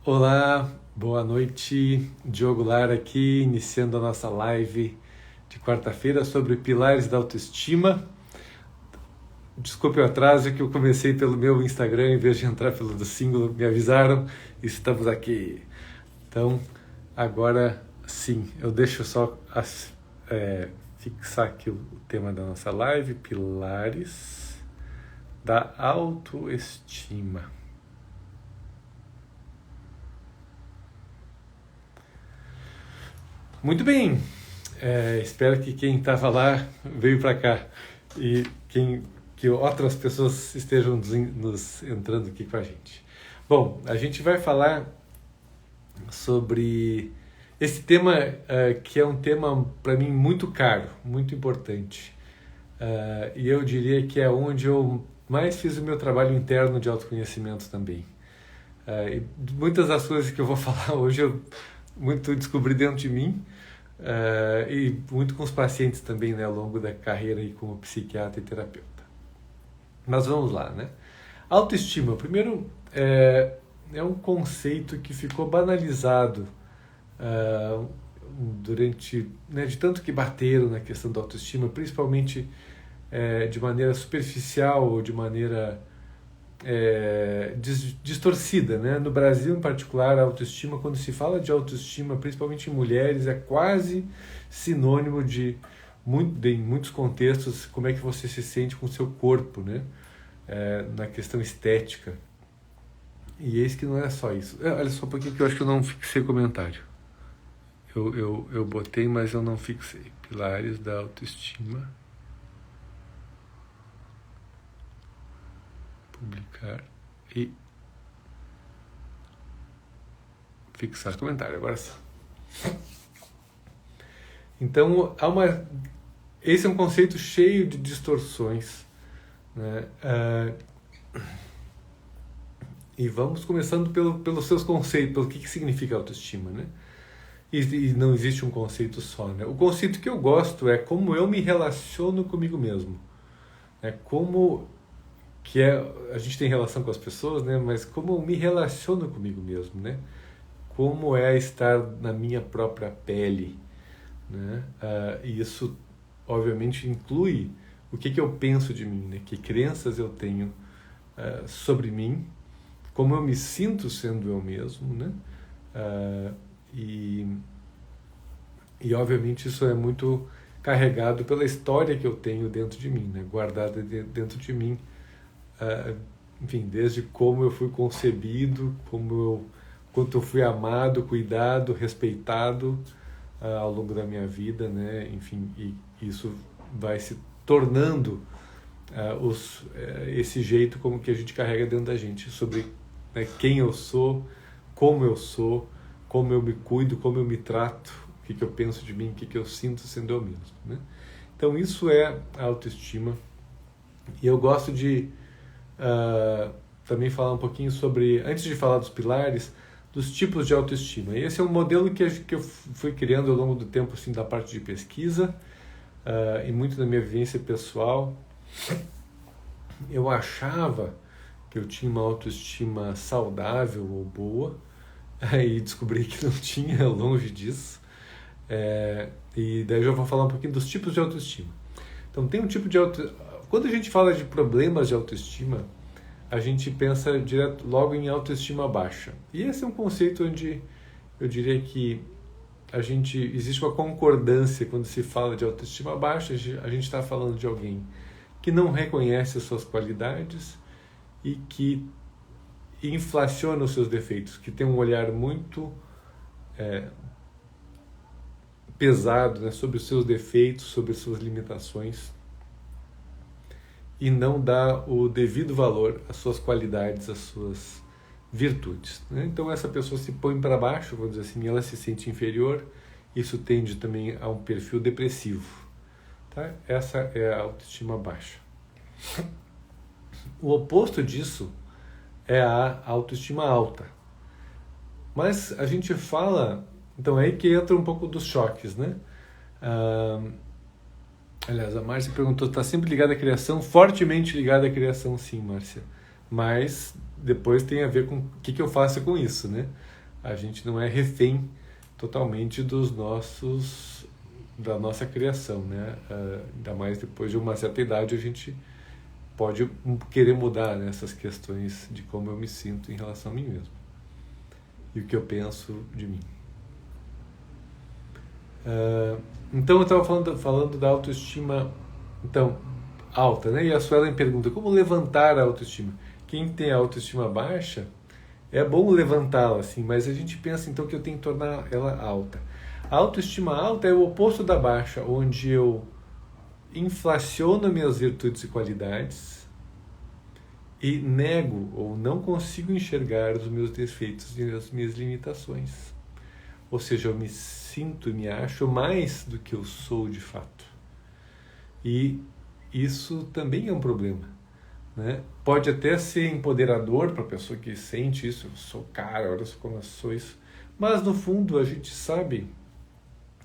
Olá, boa noite. Diogo Lara aqui, iniciando a nossa live de quarta-feira sobre pilares da autoestima. Desculpe o atraso que eu comecei pelo meu Instagram em vez de entrar pelo do Singular, me avisaram, estamos aqui. Então, agora sim, eu deixo só fixar aqui o tema da nossa live, pilares da autoestima. Muito bem, espero que quem estava lá veio para cá e que outras pessoas estejam nos entrando aqui com a gente. Bom, a gente vai falar sobre esse tema que é um tema para mim muito caro, muito importante. E eu diria que é onde eu mais fiz o meu trabalho interno de autoconhecimento também. E muitas das coisas que eu vou falar hoje eu muito descobri dentro de mim e muito com os pacientes também, né, ao longo da carreira aí como psiquiatra e terapeuta. Mas vamos lá, né? Autoestima, primeiro, é um conceito que ficou banalizado durante, né, de tanto que bateram na questão da autoestima, principalmente de maneira superficial ou de maneira distorcida, né? No Brasil, em particular, a autoestima, quando se fala de autoestima, principalmente em mulheres, é quase sinônimo de, em muitos contextos, como é que você se sente com o seu corpo, né? Na questão estética. E eis que não é só isso. Olha só um pouquinho que eu acho que eu não fixei comentário. Eu botei, mas eu não fixei. Pilares da autoestima. Publicar e fixar comentário. Agora sim. Então, esse é um conceito cheio de distorções, né? E vamos começando pelos seus conceitos, pelo que significa autoestima, né? E não existe um conceito só, né? O conceito que eu gosto é como eu me relaciono comigo mesmo, né? Como que a gente tem relação com as pessoas, né? Mas como eu me relaciono comigo mesmo, né? Como é estar na minha própria pele, né? E isso, obviamente, inclui o que eu penso de mim, né? Que crenças eu tenho sobre mim, como eu me sinto sendo eu mesmo, né? E obviamente, isso é muito carregado pela história que eu tenho dentro de mim, né? Guardada dentro de mim. Enfim, desde como eu fui concebido, quanto eu fui amado, cuidado, respeitado ao longo da minha vida, né? Enfim, e isso vai se tornando esse jeito como que a gente carrega dentro da gente, sobre, né, quem eu sou, como eu me cuido, como eu me trato, o que eu penso de mim, o que eu sinto sendo eu mesmo, né? Então isso é a autoestima. E eu gosto de também falar um pouquinho sobre, antes de falar dos pilares, dos tipos de autoestima. E esse é um modelo que eu fui criando ao longo do tempo, assim, da parte de pesquisa e muito da minha vivência pessoal. Eu achava que eu tinha uma autoestima saudável ou boa, e descobri que não tinha, longe disso. E daí eu já vou falar um pouquinho dos tipos de autoestima. Então, tem um tipo de autoestima. Quando a gente fala de problemas de autoestima, a gente pensa logo em autoestima baixa. E esse é um conceito onde eu diria que existe uma concordância quando se fala de autoestima baixa. A gente está falando de alguém que não reconhece as suas qualidades e que inflaciona os seus defeitos, que tem um olhar muito pesado, né, sobre os seus defeitos, sobre as suas limitações, e não dá o devido valor às suas qualidades, às suas virtudes, né? Então essa pessoa se põe para baixo, vamos dizer assim, ela se sente inferior. Isso tende também a um perfil depressivo, tá? Essa é a autoestima baixa. O oposto disso é a autoestima alta. Mas a gente fala, então é aí que entra um pouco dos choques, né? Aliás, a Márcia perguntou, está sempre ligada à criação? Fortemente ligada à criação, sim, Márcia. Mas depois tem a ver com o que eu faço com isso, né? A gente não é refém totalmente da nossa criação, né? Ainda mais depois de uma certa idade a gente pode querer mudar, né, essas questões de como eu me sinto em relação a mim mesmo e o que eu penso de mim. Então eu estava falando da autoestima, então, alta, né? E a Suelen pergunta, como levantar a autoestima? Quem tem a autoestima baixa, é bom levantá-la, assim, mas a gente pensa então que eu tenho que tornar ela alta. A autoestima alta é o oposto da baixa, onde eu inflaciono minhas virtudes e qualidades e nego ou não consigo enxergar os meus defeitos e as minhas limitações. Ou seja, eu me sinto e me acho mais do que eu sou de fato. E isso também é um problema, né? Pode até ser empoderador para a pessoa que sente isso, eu sou cara, olha só como eu sou isso. Mas no fundo a gente sabe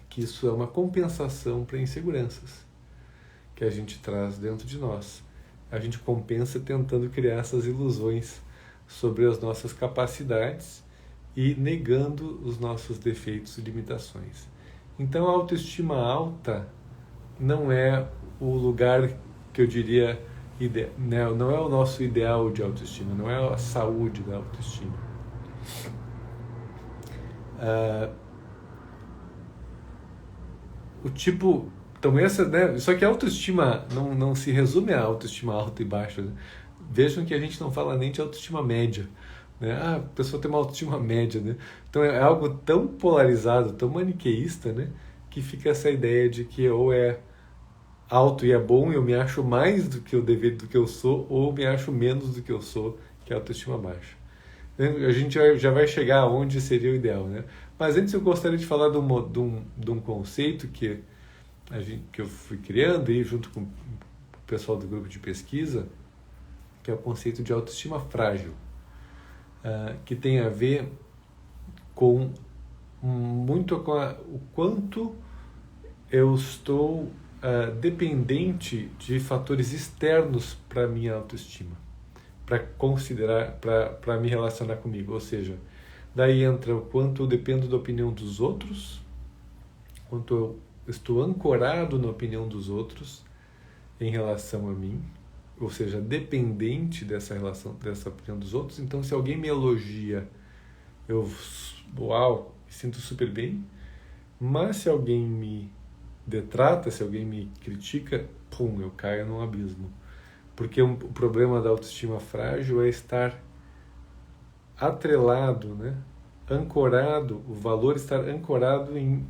que isso é uma compensação para inseguranças que a gente traz dentro de nós. A gente compensa tentando criar essas ilusões sobre as nossas capacidades e negando os nossos defeitos e limitações. Então a autoestima alta não é o lugar que eu diria, não é o nosso ideal de autoestima, não é a saúde da autoestima. Então essa, né, só que a autoestima não se resume a autoestima alta e baixa, né? Vejam que a gente não fala nem de autoestima média, né? A pessoa tem uma autoestima média, né? Então é algo tão polarizado, tão maniqueísta, né, que fica essa ideia de que ou é alto e é bom, eu me acho mais do que eu deveria, do que eu sou, ou me acho menos do que eu sou, que é a autoestima baixa. A gente já vai chegar aonde seria o ideal, né? Mas antes eu gostaria de falar de um conceito que eu fui criando e junto com o pessoal do grupo de pesquisa, que é o conceito de autoestima frágil, que tem a ver com muito com o quanto eu estou dependente de fatores externos para minha autoestima, para considerar, para me relacionar comigo. Ou seja, daí entra o quanto eu dependo da opinião dos outros, quanto eu estou ancorado na opinião dos outros em relação a mim, ou seja, dependente dessa opinião dos outros. Então, se alguém me elogia, eu me sinto super bem, mas se alguém me detrata, se alguém me critica, eu caio num abismo. Porque o problema da autoestima frágil é estar atrelado, né? Ancorado, o valor estar ancorado em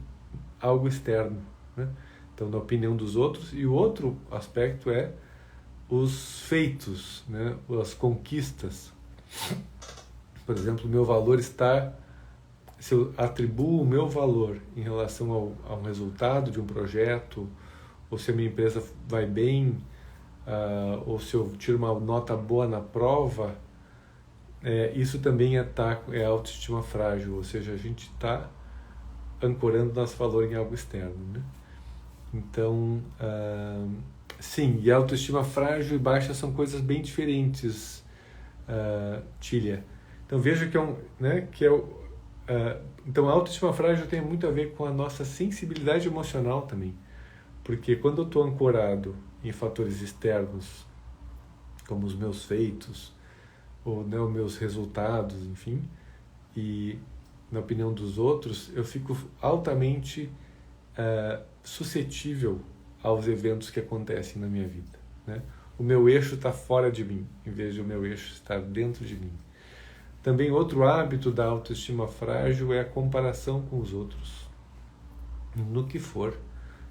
algo externo, né? Então, na opinião dos outros. E o outro aspecto é os feitos, né? As conquistas. Por exemplo, o meu valor está... Se eu atribuo o meu valor em relação a um resultado de um projeto, ou se a minha empresa vai bem, ou se eu tiro uma nota boa na prova, isso também é autoestima frágil, ou seja, a gente está ancorando nosso valor em algo externo, né? Então, sim, e autoestima frágil e baixa são coisas bem diferentes, Tília. Então veja então a autoestima frágil tem muito a ver com a nossa sensibilidade emocional também, porque quando eu estou ancorado em fatores externos, como os meus feitos, ou né, os meus resultados, enfim, e na opinião dos outros, eu fico altamente suscetível aos eventos que acontecem na minha vida, né? O meu eixo está fora de mim, em vez de o meu eixo estar dentro de mim. Também outro hábito da autoestima frágil é a comparação com os outros, no que for,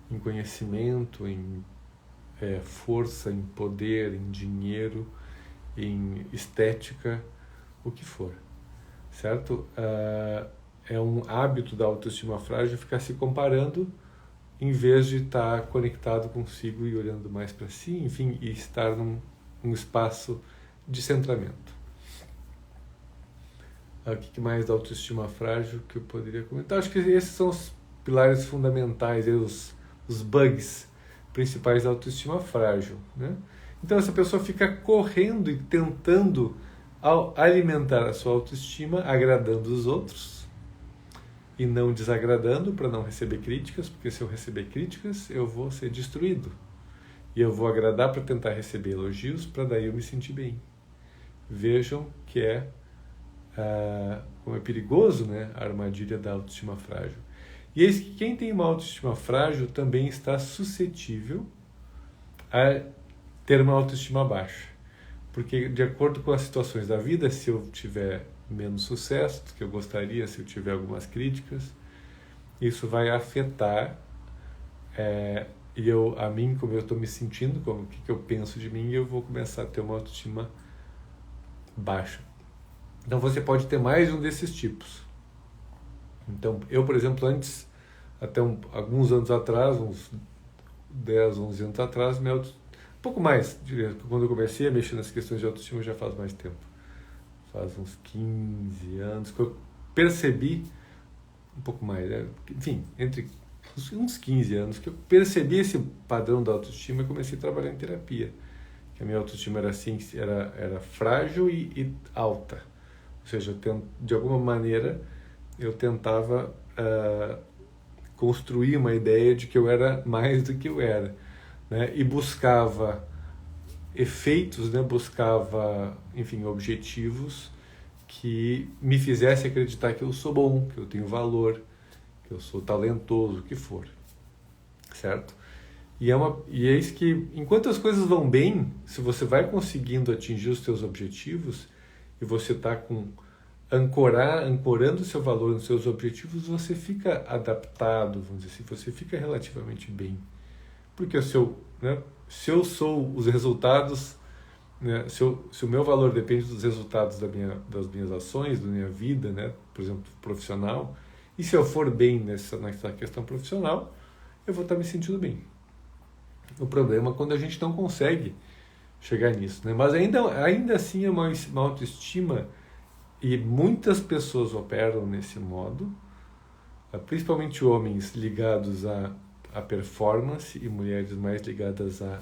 em conhecimento, em força, em poder, em dinheiro, em estética, o que for, certo? É um hábito da autoestima frágil ficar se comparando em vez de estar conectado consigo e olhando mais para si, enfim, e estar num espaço de centramento. O que mais da autoestima frágil que eu poderia comentar? Acho que esses são os pilares fundamentais, os bugs principais da autoestima frágil, né? Então essa pessoa fica correndo e tentando alimentar a sua autoestima, agradando os outros e não desagradando para não receber críticas, porque se eu receber críticas eu vou ser destruído. E eu vou agradar para tentar receber elogios, para daí eu me sentir bem. Vejam que como é perigoso, né, a armadilha da autoestima frágil. E eis que quem tem uma autoestima frágil também está suscetível a ter uma autoestima baixa. Porque, de acordo com as situações da vida, se eu tiver menos sucesso do que eu gostaria, se eu tiver algumas críticas, isso vai afetar a mim, como eu estou me sentindo, o que eu penso de mim, e eu vou começar a ter uma autoestima baixa. Então você pode ter mais de um desses tipos. Então, eu, por exemplo, antes, até alguns anos atrás, uns 10, 11 anos atrás, um pouco mais, quando eu comecei a mexer nas questões de autoestima já faz mais tempo. Faz uns 15 anos que eu percebi, um pouco mais, enfim, entre uns 15 anos, que eu percebi esse padrão da autoestima e comecei a trabalhar em terapia. Que a minha autoestima era assim, era frágil e alta. Ou seja, de alguma maneira eu tentava construir uma ideia de que eu era mais do que eu era, né? E buscava efeitos, né? Buscava, enfim, objetivos que me fizessem acreditar que eu sou bom, que eu tenho valor, que eu sou talentoso, o que for, certo? E eis que, enquanto as coisas vão bem, se você vai conseguindo atingir os seus objetivos e você está ancorando o seu valor nos seus objetivos, você fica adaptado, vamos dizer assim, você fica relativamente bem. Porque se eu sou os resultados, né, se o meu valor depende dos resultados das minhas ações, da minha vida, né, por exemplo, profissional, e se eu for bem nessa questão profissional, eu vou estar me sentindo bem. O problema é quando a gente não consegue chegar nisso, né? Mas ainda assim é uma autoestima, e muitas pessoas operam nesse modo, principalmente homens ligados à performance e mulheres mais ligadas à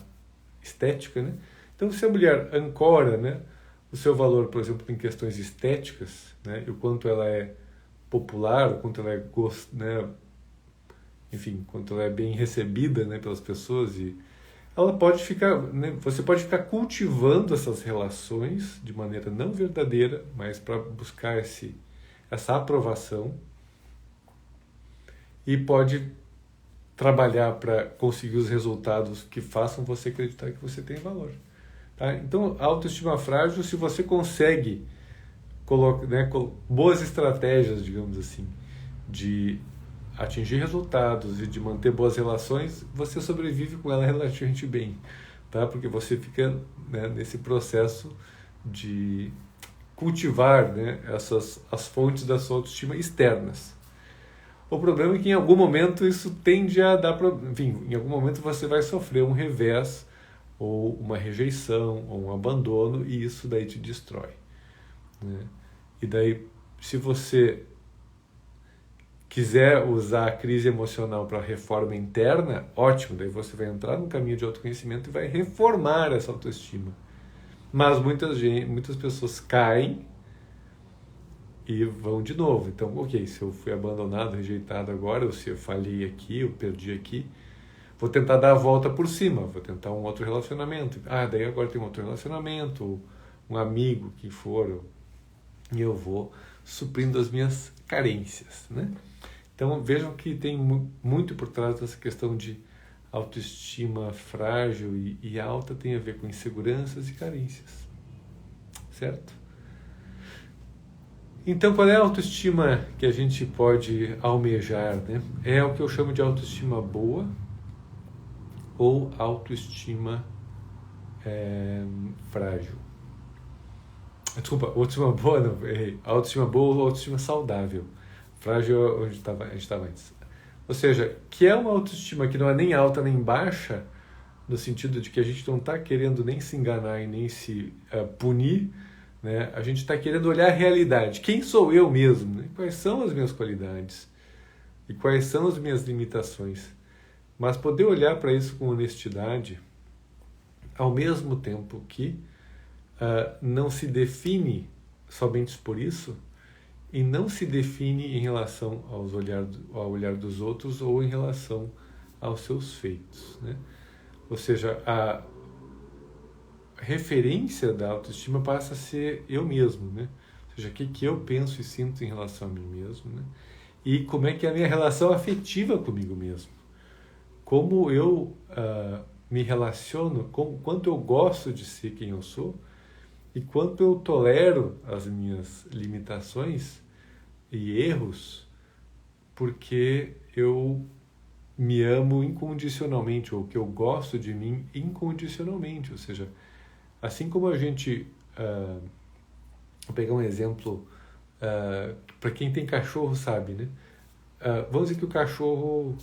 estética, né? Então, se a mulher ancora, né, o seu valor, por exemplo, em questões estéticas, né, e o quanto ela é popular, o quanto ela é enfim, quanto ela é bem recebida, né, pelas pessoas, e ela pode ficar, né, você pode ficar cultivando essas relações de maneira não verdadeira, mas para buscar essa aprovação, e pode trabalhar para conseguir os resultados que façam você acreditar que você tem valor. Tá? Então, a autoestima frágil, se você consegue colocar, né, boas estratégias, digamos assim, de atingir resultados e de manter boas relações, você sobrevive com ela relativamente bem, tá? Porque você fica, né, nesse processo de cultivar, né, as fontes da sua autoestima externas. O problema é que em algum momento isso tende a dar enfim, em algum momento você vai sofrer um revés, ou uma rejeição, ou um abandono, e isso daí te destrói, né? E daí, se você quiser usar a crise emocional para reforma interna, ótimo, daí você vai entrar num caminho de autoconhecimento e vai reformar essa autoestima. Mas muitas pessoas caem e vão de novo. Então, ok, se eu fui abandonado, rejeitado agora, ou se eu falhei aqui, eu perdi aqui, vou tentar dar a volta por cima, vou tentar um outro relacionamento. Daí agora tem um outro relacionamento, um amigo, que for, e eu vou suprindo as minhas carências, né? Então vejam que tem muito por trás dessa questão de autoestima frágil e alta, tem a ver com inseguranças e carências, certo? Então, qual é a autoestima que a gente pode almejar, né? É o que eu chamo de autoestima boa ou autoestima frágil. Desculpa, autoestima boa não, errei. Autoestima boa ou autoestima saudável. Frágil é onde a gente estava antes. Ou seja, que é uma autoestima que não é nem alta nem baixa, no sentido de que a gente não está querendo nem se enganar e nem se punir, né? A gente está querendo olhar a realidade. Quem sou eu mesmo? Né? Quais são as minhas qualidades? E quais são as minhas limitações? Mas poder olhar para isso com honestidade, ao mesmo tempo que não se define somente por isso e não se define em relação ao olhar dos outros ou em relação aos seus feitos, né? Ou seja, a referência da autoestima passa a ser eu mesmo, né? Ou seja, o que eu penso e sinto em relação a mim mesmo, né? E como é que é a minha relação afetiva comigo mesmo. Como eu me relaciono, quanto eu gosto de ser quem eu sou e quanto eu tolero as minhas limitações e erros porque eu me amo incondicionalmente, ou que eu gosto de mim incondicionalmente. Ou seja, assim como a gente... vou pegar um exemplo, para quem tem cachorro sabe, né? Vamos dizer que o cachorro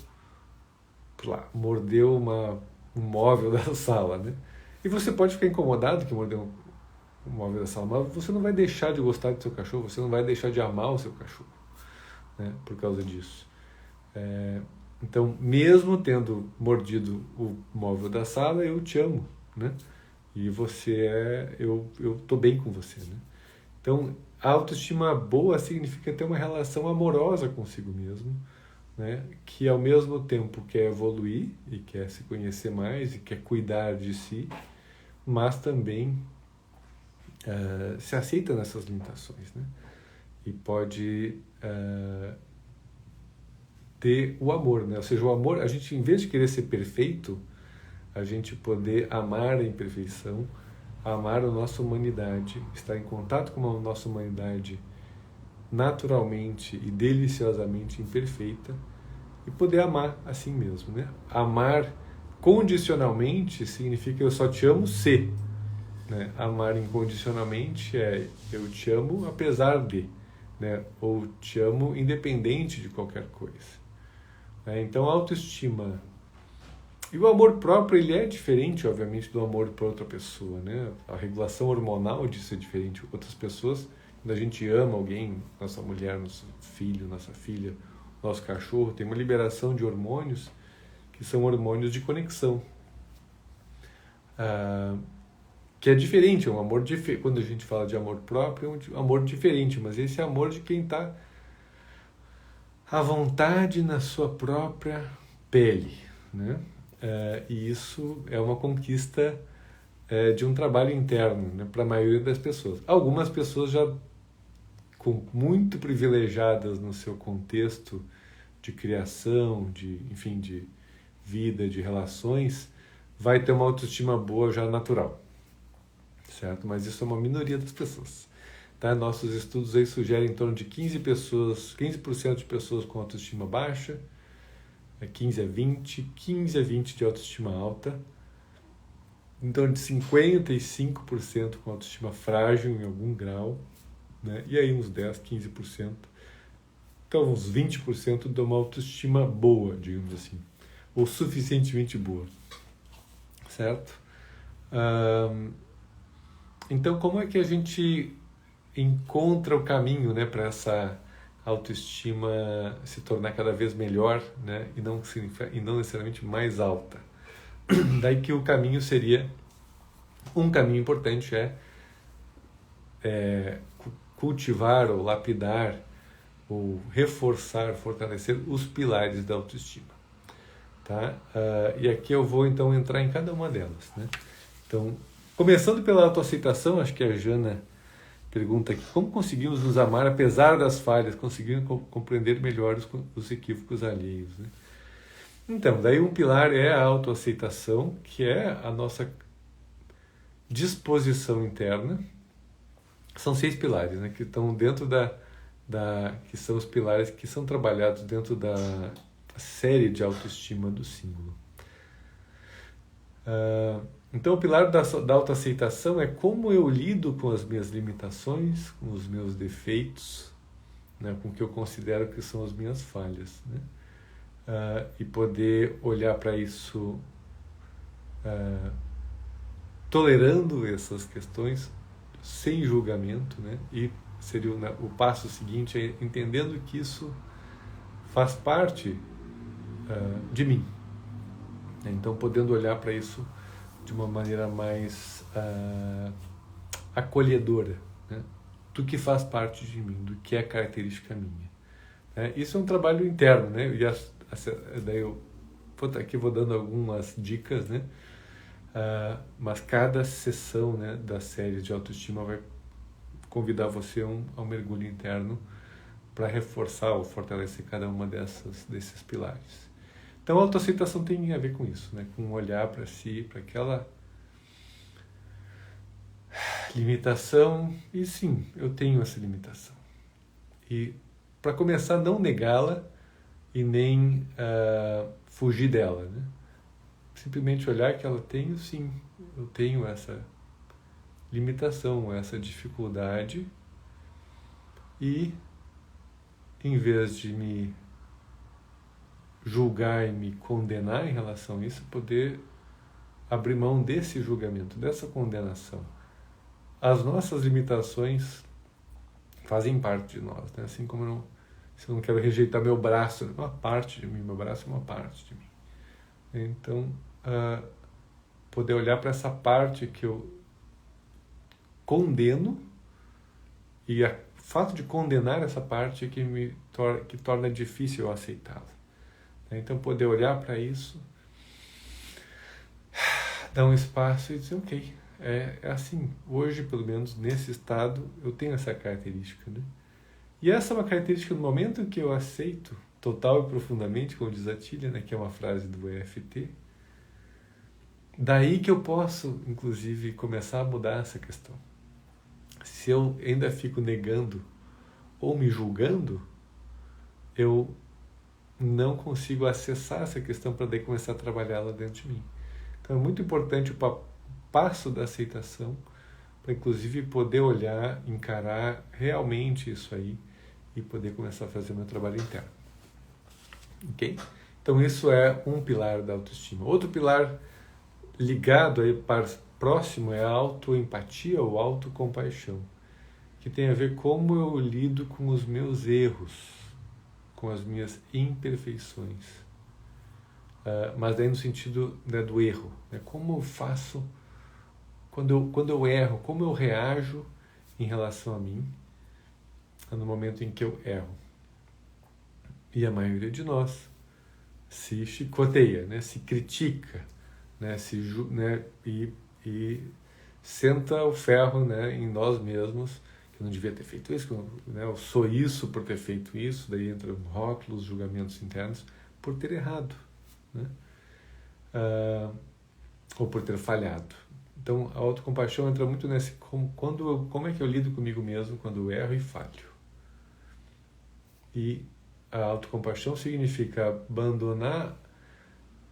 mordeu um móvel da sala, né? E você pode ficar incomodado que mordeu um móvel da sala, mas você não vai deixar de gostar do seu cachorro, você não vai deixar de amar o seu cachorro, né? Por causa disso. Então, mesmo tendo mordido o móvel da sala, eu te amo, né? E eu tô bem com você, né? Então, a autoestima boa significa ter uma relação amorosa consigo mesmo, né? Que ao mesmo tempo quer evoluir e quer se conhecer mais e quer cuidar de si, mas também se aceita nessas limitações, né? E pode ter o amor, né? Ou seja, o amor, a gente, em vez de querer ser perfeito, a gente poder amar a imperfeição, amar a nossa humanidade, estar em contato com a nossa humanidade naturalmente e deliciosamente imperfeita e poder amar assim mesmo, né? Amar condicionalmente significa eu só te amo se, né? Amar incondicionalmente é eu te amo apesar de, né? Ou te amo independente de qualquer coisa. Então a autoestima e o amor próprio, ele é diferente, obviamente, do amor por outra pessoa, né? A regulação hormonal disso é diferente. Outras pessoas, quando a gente ama alguém, nossa mulher, nosso filho, nossa filha, nosso cachorro, tem uma liberação de hormônios que são hormônios de conexão. Que é diferente, é um amor diferente. Quando a gente fala de amor próprio, é um amor diferente, mas esse é amor de quem está à vontade na sua própria pele, né? E isso é uma conquista de um trabalho interno, né, para a maioria das pessoas. Algumas pessoas já muito privilegiadas no seu contexto de criação, enfim, de vida, de relações, vai ter uma autoestima boa já natural, certo? Mas isso é uma minoria das pessoas. Tá? Nossos estudos aí sugerem em torno de 15% de pessoas com autoestima baixa, 15 a 20 de autoestima alta, em torno de 55% com autoestima frágil em algum grau, né? E aí uns 10, 15%, então uns 20% de uma autoestima boa, digamos assim, ou suficientemente boa, certo? Então como é que a gente encontra o caminho, né, para essa autoestima se tornar cada vez melhor, né, e não necessariamente mais alta? Daí que o caminho seria, um caminho importante cultivar ou lapidar ou reforçar, fortalecer os pilares da autoestima, tá? E aqui eu vou então entrar em cada uma delas, né? Então, começando pela autoaceitação, acho que a Jana pergunta aqui, como conseguimos nos amar apesar das falhas, conseguindo compreender melhor os equívocos alheios, né? Então, daí um pilar é a autoaceitação, que é a nossa disposição interna. São 6 pilares, né, que estão dentro que são os pilares que são trabalhados dentro da série de autoestima do símbolo. Então, o pilar da autoaceitação é como eu lido com as minhas limitações, com os meus defeitos, né, com o que eu considero que são as minhas falhas, né? E poder olhar para isso tolerando essas questões sem julgamento, né? E seria o passo seguinte é entendendo que isso faz parte de mim. Então, podendo olhar para isso de uma maneira mais acolhedora, né? Do que faz parte de mim, do que é característica minha. Isso é um trabalho interno, né? Daí eu aqui vou dando algumas dicas, né? Mas cada sessão, né, da série de autoestima vai convidar você a um mergulho interno para reforçar ou fortalecer cada uma desses pilares. Então a autoaceitação tem a ver com isso, né? Com olhar para si, para aquela limitação, e sim, eu tenho essa limitação. E para começar, não negá-la e nem fugir dela, né? Simplesmente olhar que ela tem, sim, eu tenho essa limitação, essa dificuldade, e em vez de me julgar e me condenar em relação a isso, poder abrir mão desse julgamento, dessa condenação. As nossas limitações fazem parte de nós, né? Assim como se eu não quero rejeitar meu braço, é uma parte de mim, meu braço é uma parte de mim. Então, poder olhar para essa parte que eu condeno, e o fato de condenar essa parte é que torna difícil eu aceitá-la. Então, poder olhar para isso, dar um espaço e dizer, ok, é assim, hoje, pelo menos nesse estado, eu tenho essa característica, né? E essa é uma característica no momento que eu aceito, total e profundamente, como diz a Tília, né, que é uma frase do EFT, daí que eu posso, inclusive, começar a mudar essa questão. Se eu ainda fico negando ou me julgando, eu não consigo acessar essa questão para daí começar a trabalhá-la dentro de mim. Então é muito importante o passo da aceitação, para inclusive poder olhar, encarar realmente isso aí e poder começar a fazer o meu trabalho interno. Ok? Então isso é um pilar da autoestima. Outro pilar ligado aí próximo é a autoempatia ou autocompaixão, que tem a ver como eu lido com os meus erros, com as minhas imperfeições. Mas daí no sentido, né, do erro, né? Como eu faço quando eu erro, como eu reajo em relação a mim no momento em que eu erro. E a maioria de nós se chicoteia, né? Se critica, né? E senta o ferro, né, em nós mesmos, que eu não devia ter feito isso, né? Eu sou isso por ter feito isso, daí entram rótulos, julgamentos internos, por ter errado, né? Ou por ter falhado. Então a autocompaixão entra muito nesse como é que eu lido comigo mesmo quando eu erro e falho. E a autocompaixão significa abandonar,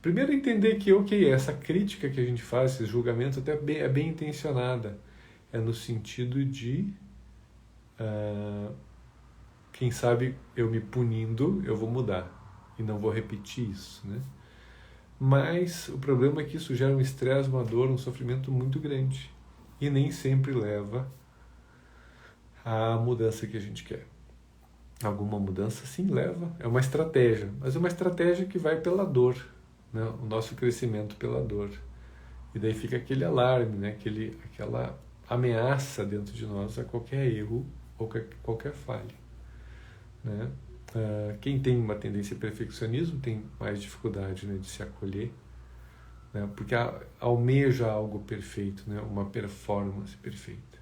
primeiro entender que essa crítica que a gente faz, esse julgamento até é bem intencionada, é no sentido de quem sabe eu me punindo eu vou mudar e não vou repetir isso, né? Mas o problema é que isso gera um estresse, uma dor, um sofrimento muito grande e nem sempre leva à mudança que a gente quer. Alguma mudança sim leva, é uma estratégia, mas é uma estratégia que vai pela dor, né? O nosso crescimento pela dor. E daí fica aquele alarme, né? Aquela ameaça dentro de nós a qualquer erro ou qualquer falha, né? Quem tem uma tendência ao perfeccionismo tem mais dificuldade, né, de se acolher, né? Porque almeja algo perfeito, né? Uma performance perfeita.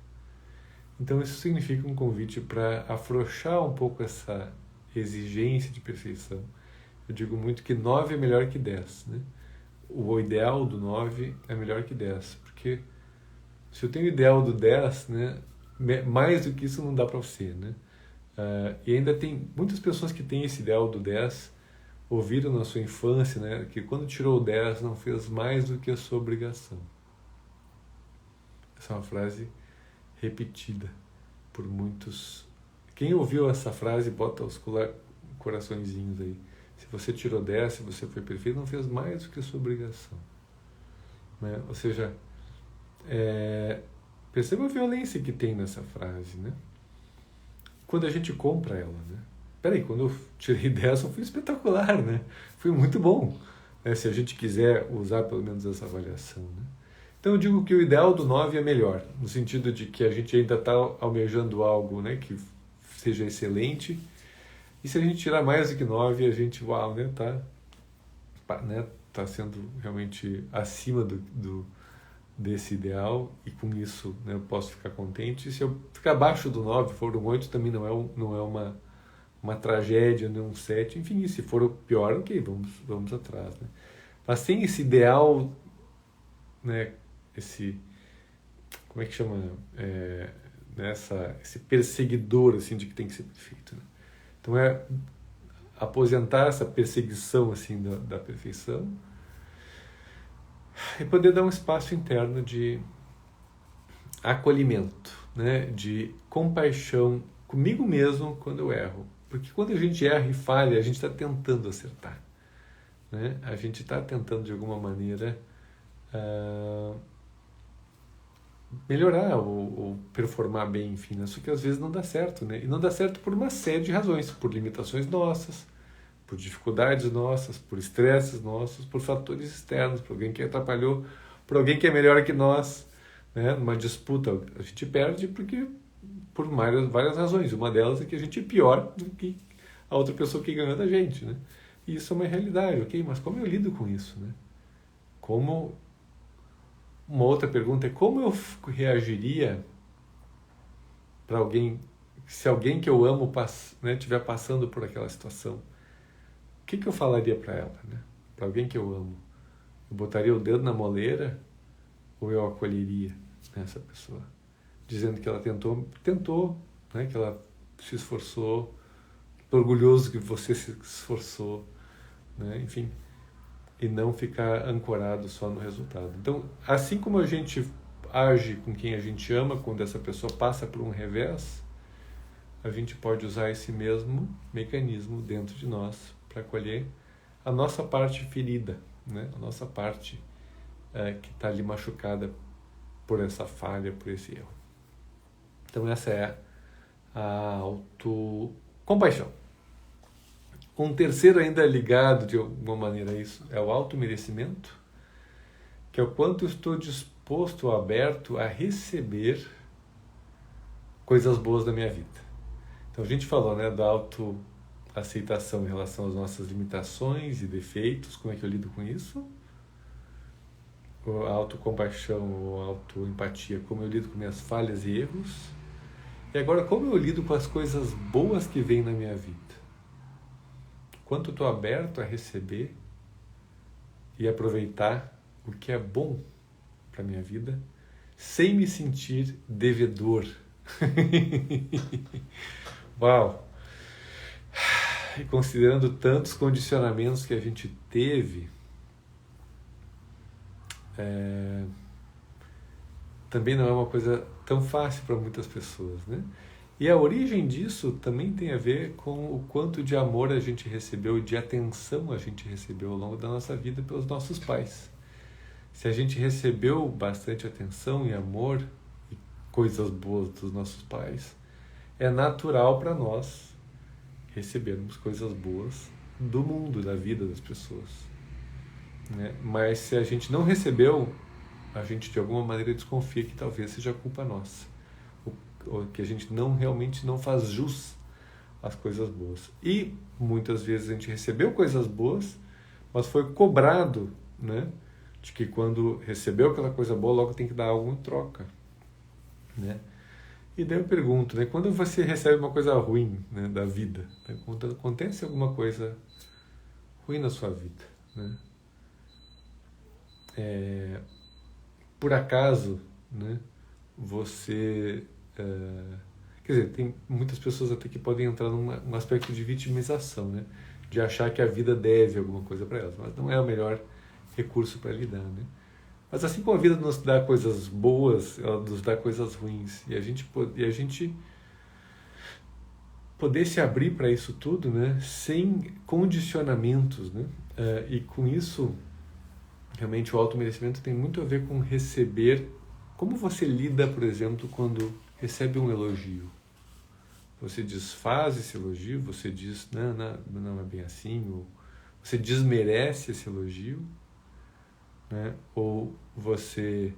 Então isso significa um convite para afrouxar um pouco essa exigência de perfeição. Eu digo muito que 9 é melhor que 10, né? O ideal do 9 é melhor que 10, porque se eu tenho o ideal do 10, né, mais do que isso não dá para você, né? E ainda tem muitas pessoas que têm esse ideal do 10, ouviram na sua infância, né, que quando tirou o 10 não fez mais do que a sua obrigação. Essa é uma frase repetida por muitos. Quem ouviu essa frase, bota os coraçõezinhos aí. Se você tirou 10, se você foi perfeito, não fez mais do que a sua obrigação, né? Ou seja, perceba a violência que tem nessa frase, né? Quando a gente compra ela, né? Peraí, quando eu tirei 10, foi espetacular, né? Foi muito bom, né? Se a gente quiser usar pelo menos essa avaliação, né? Então eu digo que o ideal do 9 é melhor, no sentido de que a gente ainda está almejando algo, né, que seja excelente, e se a gente tirar mais do que 9, a gente, uau, né, tá sendo realmente acima desse ideal, e com isso, né, eu posso ficar contente. E se eu ficar abaixo do 9, for um 8, também não é uma tragédia, não é um 7, enfim, e se for o pior, ok, vamos atrás, né? Mas sem esse ideal, né, como é que chama, esse perseguidor, assim, de que tem que ser perfeito, né? Então aposentar essa perseguição, assim, da perfeição e poder dar um espaço interno de acolhimento, né, de compaixão comigo mesmo quando eu erro. Porque quando a gente erra e falha, a gente está tentando acertar, né? A gente está tentando, de alguma maneira, melhorar ou performar bem, enfim, né? Só que às vezes não dá certo, né? E não dá certo por uma série de razões, por limitações nossas, por dificuldades nossas, por estresses nossos, por fatores externos, por alguém que atrapalhou, por alguém que é melhor que nós, né? Numa disputa a gente perde por várias razões. Uma delas é que a gente é pior do que a outra pessoa que ganhou da gente, né? E isso é uma realidade, ok? Mas como eu lido com isso, né? Uma outra pergunta é como eu reagiria para alguém, se alguém que eu amo estiver passando por aquela situação, o que eu falaria para ela, né? Para alguém que eu amo, eu botaria o dedo na moleira ou eu acolheria essa pessoa, dizendo que ela tentou, né? Que ela se esforçou, tô orgulhoso que você se esforçou, né? Enfim, e não ficar ancorado só no resultado. Então, assim como a gente age com quem a gente ama, quando essa pessoa passa por um revés, a gente pode usar esse mesmo mecanismo dentro de nós para acolher a nossa parte ferida, né? A nossa parte que está ali machucada por essa falha, por esse erro. Então essa é a autocompaixão. Um terceiro ainda ligado de alguma maneira a isso é o automerecimento, que é o quanto eu estou disposto ou aberto a receber coisas boas da minha vida. Então a gente falou, né, da autoaceitação em relação às nossas limitações e defeitos, como é que eu lido com isso? A autocompaixão ou a autoempatia, como eu lido com minhas falhas e erros. E agora, como eu lido com as coisas boas que vêm na minha vida? Quanto eu estou aberto a receber e aproveitar o que é bom para a minha vida, sem me sentir devedor. Uau! E considerando tantos condicionamentos que a gente teve, também não é uma coisa tão fácil para muitas pessoas, né? E a origem disso também tem a ver com o quanto de amor a gente recebeu, de atenção a gente recebeu ao longo da nossa vida pelos nossos pais. Se a gente recebeu bastante atenção e amor e coisas boas dos nossos pais, é natural para nós recebermos coisas boas do mundo, da vida das pessoas, né? Mas se a gente não recebeu, a gente de alguma maneira desconfia que talvez seja culpa nossa, ou que a gente realmente não faz jus às coisas boas. E muitas vezes a gente recebeu coisas boas, mas foi cobrado, né, de que quando recebeu aquela coisa boa, logo tem que dar algo em troca, né? E daí eu pergunto, né, quando você recebe uma coisa ruim, né, da vida, né, quando acontece alguma coisa ruim na sua vida, né, por acaso, né, você... quer dizer, tem muitas pessoas até que podem entrar num aspecto de vitimização, né, de achar que a vida deve alguma coisa para elas, mas não é o melhor recurso para lidar, né? Mas assim como a vida nos dá coisas boas, ela nos dá coisas ruins, e a gente poder se abrir para isso tudo, né, sem condicionamentos, né? E com isso, realmente o automerecimento tem muito a ver com receber. Como você lida, por exemplo, quando recebe um elogio? Você desfaz esse elogio, você diz, não é bem assim, ou você desmerece esse elogio, né? Ou você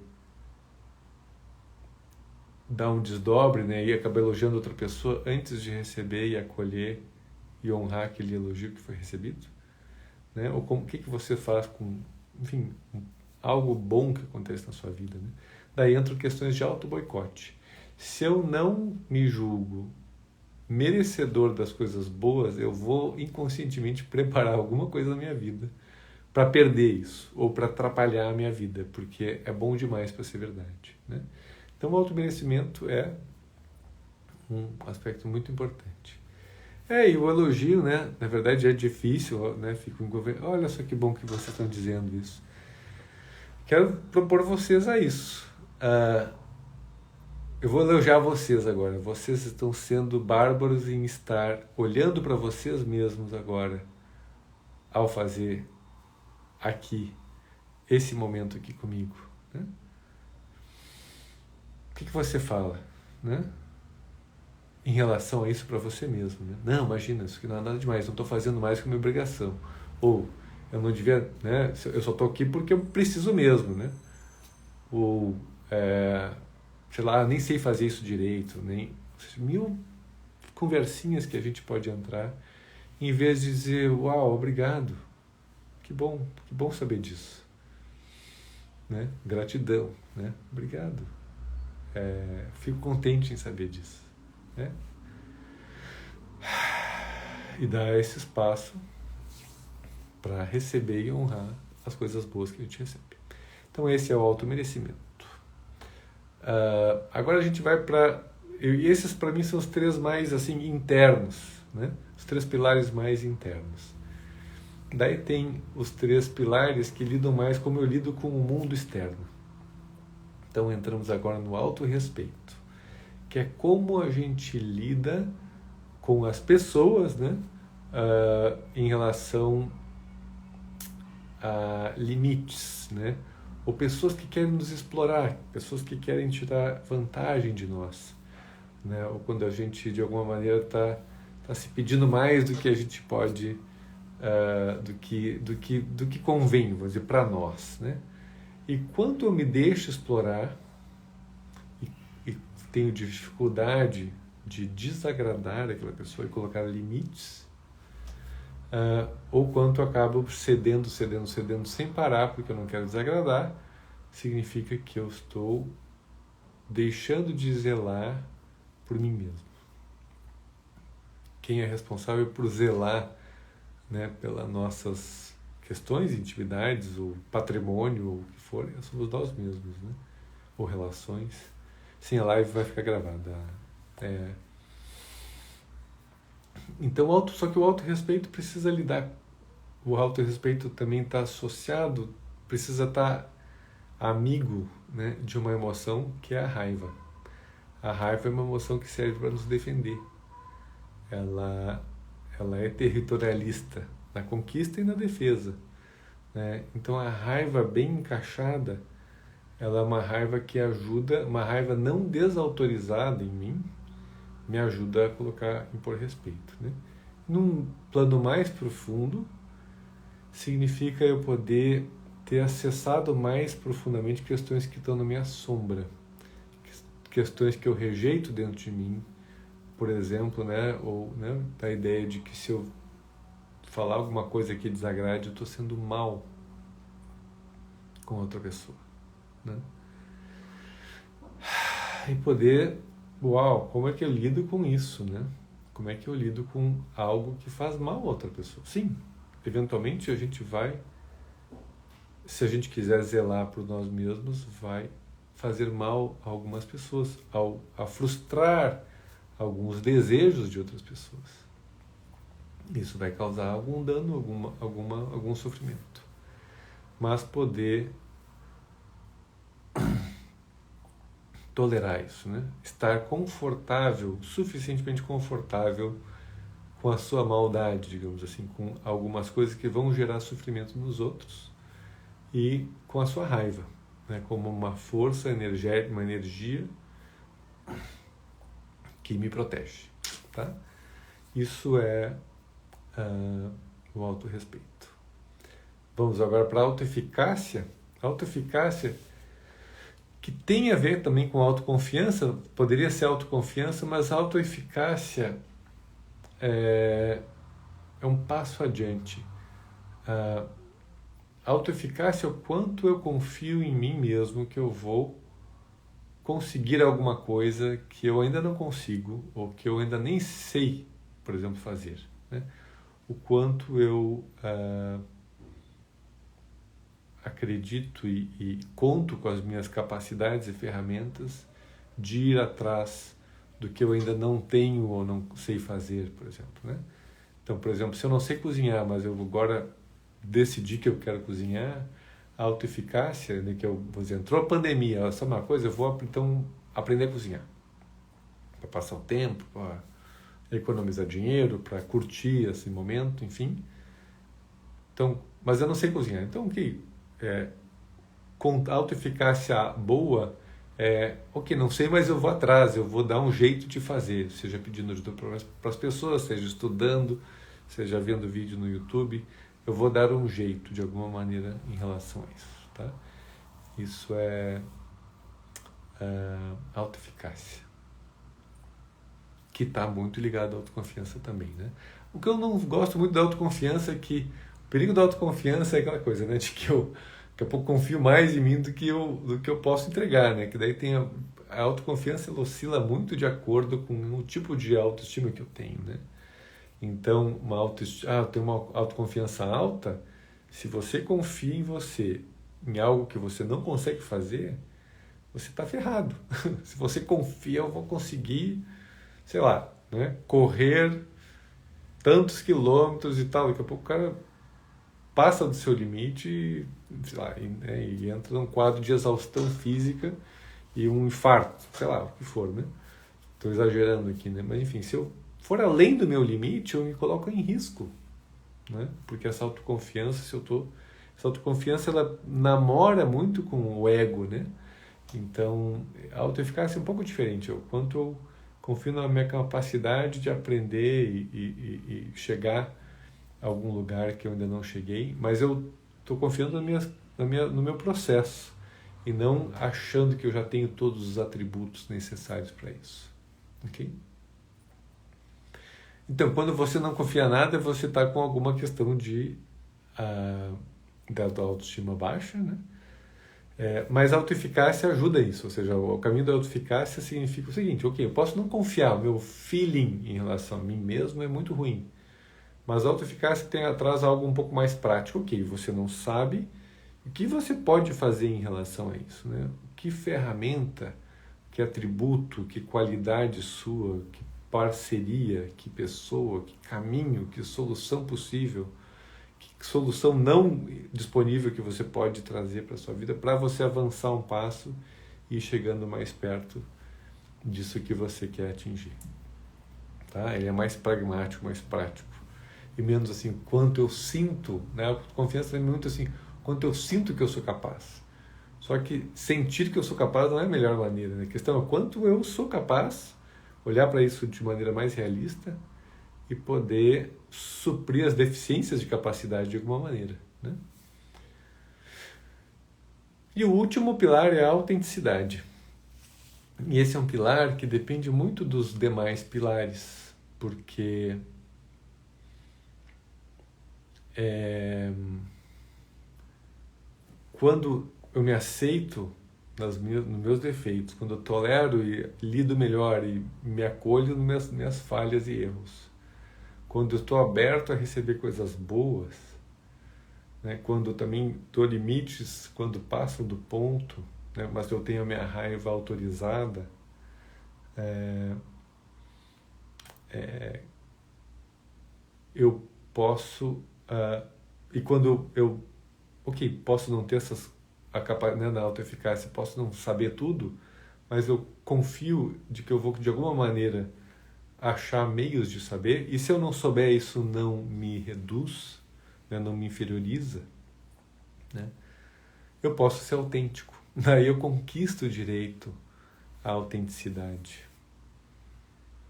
dá um desdobre, né, e acaba elogiando outra pessoa antes de receber e acolher e honrar aquele elogio que foi recebido, né? Ou como, o que você faz com, enfim, algo bom que acontece na sua vida, né? Daí entram questões de auto-boicote. Se eu não me julgo merecedor das coisas boas, eu vou inconscientemente preparar alguma coisa na minha vida para perder isso, ou para atrapalhar a minha vida, porque é bom demais para ser verdade, né? Então o auto-merecimento é um aspecto muito importante. E o elogio, né, na verdade é difícil, né, fico olha só que bom que vocês estão dizendo isso. Quero propor vocês a isso. Eu vou elogiar vocês agora. Vocês estão sendo bárbaros em estar olhando para vocês mesmos agora, ao fazer aqui, esse momento aqui comigo, né? O que você fala, né, em relação a isso para você mesmo, né? Não, imagina, isso aqui não é nada demais, não estou fazendo mais que a minha obrigação. Ou, eu não devia, né, eu só estou aqui porque eu preciso mesmo, né? Ou, sei lá, nem sei fazer isso direito, nem... Mil conversinhas que a gente pode entrar, em vez de dizer, uau, obrigado, que bom saber disso, né? Gratidão, né? Obrigado, fico contente em saber disso, né? E dar esse espaço para receber e honrar as coisas boas que a gente recebe. Então esse é o auto-merecimento. Agora a gente vai para... Esses para mim são os três mais assim internos, né? Os três pilares mais internos. Daí tem os três pilares que lidam mais como eu lido com o mundo externo. Então entramos agora no autorrespeito, que é como a gente lida com as pessoas, né? Em relação a limites, né? Ou pessoas que querem nos explorar, pessoas que querem tirar vantagem de nós, né? Ou quando a gente de alguma maneira está se pedindo mais do que a gente pode, do que convém, vamos dizer, para nós, né? E quando eu me deixo explorar e tenho dificuldade de desagradar aquela pessoa e colocar limites, ou quanto eu acabo cedendo sem parar porque eu não quero desagradar, significa que eu estou deixando de zelar por mim mesmo. Quem é responsável por zelar, né, pelas nossas questões, intimidades, ou patrimônio, ou o que for, somos nós mesmos, né? Ou relações. Sim, a live vai ficar gravada. Então, só que o autorrespeito precisa lidar. O autorrespeito também está associado, precisa estar amigo, né, de uma emoção que é a raiva. A raiva é uma emoção que serve para nos defender. Ela é territorialista na conquista e na defesa, né? Então a raiva bem encaixada, ela é uma raiva que ajuda, uma raiva não desautorizada em mim, me ajuda a impor respeito, né? Num plano mais profundo, significa eu poder ter acessado mais profundamente questões que estão na minha sombra, questões que eu rejeito dentro de mim, por exemplo, né, ou, né, da ideia de que se eu falar alguma coisa que desagrade, eu estou sendo mal com outra pessoa, né? E poder, uau, como é que eu lido com isso, né? Como é que eu lido com algo que faz mal a outra pessoa? Sim, eventualmente a gente vai, se a gente quiser zelar por nós mesmos, vai fazer mal a algumas pessoas, a frustrar alguns desejos de outras pessoas. Isso vai causar algum dano, algum sofrimento. Mas poder tolerar isso, né? Estar confortável, suficientemente confortável com a sua maldade, digamos assim, com algumas coisas que vão gerar sofrimento nos outros, e com a sua raiva, né? Como uma força energética, uma energia que me protege, tá? Isso é o autorrespeito. Vamos agora para a autoeficácia. A autoeficácia, que tem a ver também com autoconfiança, poderia ser autoconfiança, mas a autoeficácia é um passo adiante. A autoeficácia é o quanto eu confio em mim mesmo que eu vou conseguir alguma coisa que eu ainda não consigo ou que eu ainda nem sei, por exemplo, fazer, né? O quanto eu acredito e conto com as minhas capacidades e ferramentas de ir atrás do que eu ainda não tenho ou não sei fazer, por exemplo, né? Então, por exemplo, se eu não sei cozinhar, mas eu agora decidi que eu quero cozinhar, a autoeficácia, né, que eu, por exemplo, entrou a pandemia, sabe uma coisa? Eu vou então aprender a cozinhar, para passar o tempo, para economizar dinheiro, para curtir esse momento, enfim. Então, mas eu não sei cozinhar. Então, o que com autoeficácia boa ok, não sei, mas eu vou atrás, eu vou dar um jeito de fazer, seja pedindo ajuda para as pessoas, seja estudando, seja vendo vídeo no YouTube, eu vou dar um jeito de alguma maneira em relação a isso, tá? Isso é autoeficácia, que está muito ligado à autoconfiança também, né? O que eu não gosto muito da autoconfiança é que o perigo da autoconfiança é aquela coisa, né, de que eu daqui a pouco confio mais em mim do que eu posso entregar, né? Que daí tem a autoconfiança, ela oscila muito de acordo com o tipo de autoestima que eu tenho, né? Então, eu tenho uma autoconfiança alta. Se você confia em você, em algo que você não consegue fazer, você está ferrado. Se você confia, eu vou conseguir, sei lá, né, correr tantos quilômetros e tal. Daqui a pouco o cara passa do seu limite, sei lá, e entra num quadro de exaustão física e um infarto, sei lá, o que for, né? Estou exagerando aqui, né? Mas enfim, se eu for além do meu limite, eu me coloco em risco, né? Porque essa autoconfiança, essa autoconfiança, ela namora muito com o ego, né? Então, a autoeficácia é um pouco diferente. O quanto eu confio na minha capacidade de aprender e chegar a algum lugar que eu ainda não cheguei, mas eu estou confiando no meu processo e não achando que eu já tenho todos os atributos necessários para isso. Ok? Então, quando você não confia em nada, você está com alguma questão da autoestima baixa, né? Mas a autoeficácia ajuda isso, ou seja, o caminho da autoeficácia significa o seguinte: ok, eu posso não confiar, o meu feeling em relação a mim mesmo é muito ruim, mas a autoeficácia tem atrás algo um pouco mais prático. Ok, você não sabe, o que você pode fazer em relação a isso, né? Que ferramenta, que atributo, que qualidade sua, que parceria, que pessoa, que caminho, que solução possível, que solução não disponível que você pode trazer para a sua vida para você avançar um passo e ir chegando mais perto disso que você quer atingir. Tá? Ele é mais pragmático, mais prático. E menos assim, quanto eu sinto, né? A confiança é muito assim, quanto eu sinto que eu sou capaz. Só que sentir que eu sou capaz não é a melhor maneira, né? A questão é quanto eu sou capaz, olhar para isso de maneira mais realista e poder suprir as deficiências de capacidade de alguma maneira, né? E o último pilar é a autenticidade. E esse é um pilar que depende muito dos demais pilares, porque quando eu me aceito nos meus defeitos, quando eu tolero e lido melhor e me acolho nas minhas falhas e erros, quando eu estou aberto a receber coisas boas, né? Quando eu também dou limites, quando passam do ponto, né? Mas eu tenho a minha raiva autorizada, eu posso, e quando eu, ok, posso não ter a capacidade, né, da autoeficácia, posso não saber tudo, mas eu confio de que eu vou, de alguma maneira, achar meios de saber, e se eu não souber, isso não me reduz, né, não me inferioriza, né? Eu posso ser autêntico. Daí eu conquisto o direito à autenticidade.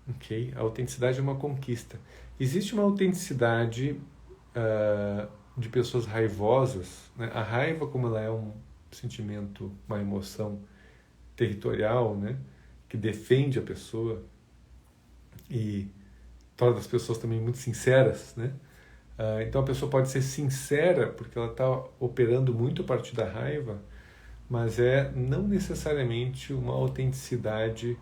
Ok? A autenticidade é uma conquista. Existe uma autenticidade de pessoas raivosas, né? A raiva, como ela é um sentimento, uma emoção territorial, né? Que defende a pessoa e torna as pessoas também muito sinceras, né? Então a pessoa pode ser sincera porque ela está operando muito a partir da raiva, mas não necessariamente uma autenticidade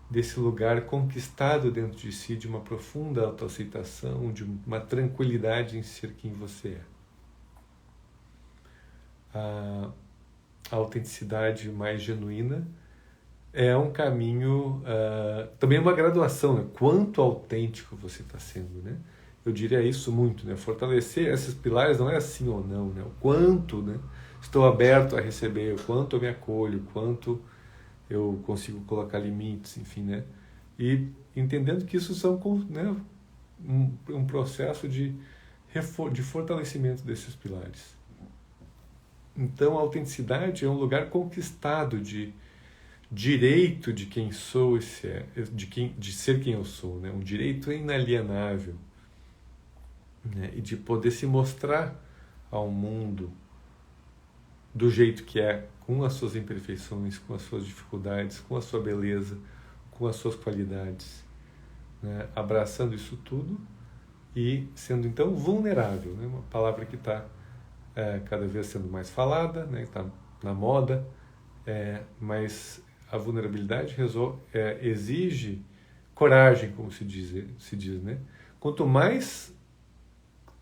desse lugar conquistado dentro de si, de uma profunda autoaceitação, de uma tranquilidade em ser quem você é. A autenticidade mais genuína é um caminho, também uma graduação, né? Quanto autêntico você está sendo, né? Eu diria isso muito, né? Fortalecer esses pilares não é sim ou não, né? O quanto, né? Estou aberto a receber, o quanto eu me acolho, o quanto eu consigo colocar limites, enfim, né? E entendendo que isso são, né, um processo de fortalecimento desses pilares. Então, a autenticidade é um lugar conquistado de direito de quem sou, de ser quem eu sou, né? Um direito inalienável, né? E de poder se mostrar ao mundo do jeito que é, com as suas imperfeições, com as suas dificuldades, com a sua beleza, com as suas qualidades, né? Abraçando isso tudo e sendo então vulnerável, né? Uma palavra que está cada vez sendo mais falada, né? Está na moda, mas a vulnerabilidade exige coragem, como se diz, né? Quanto mais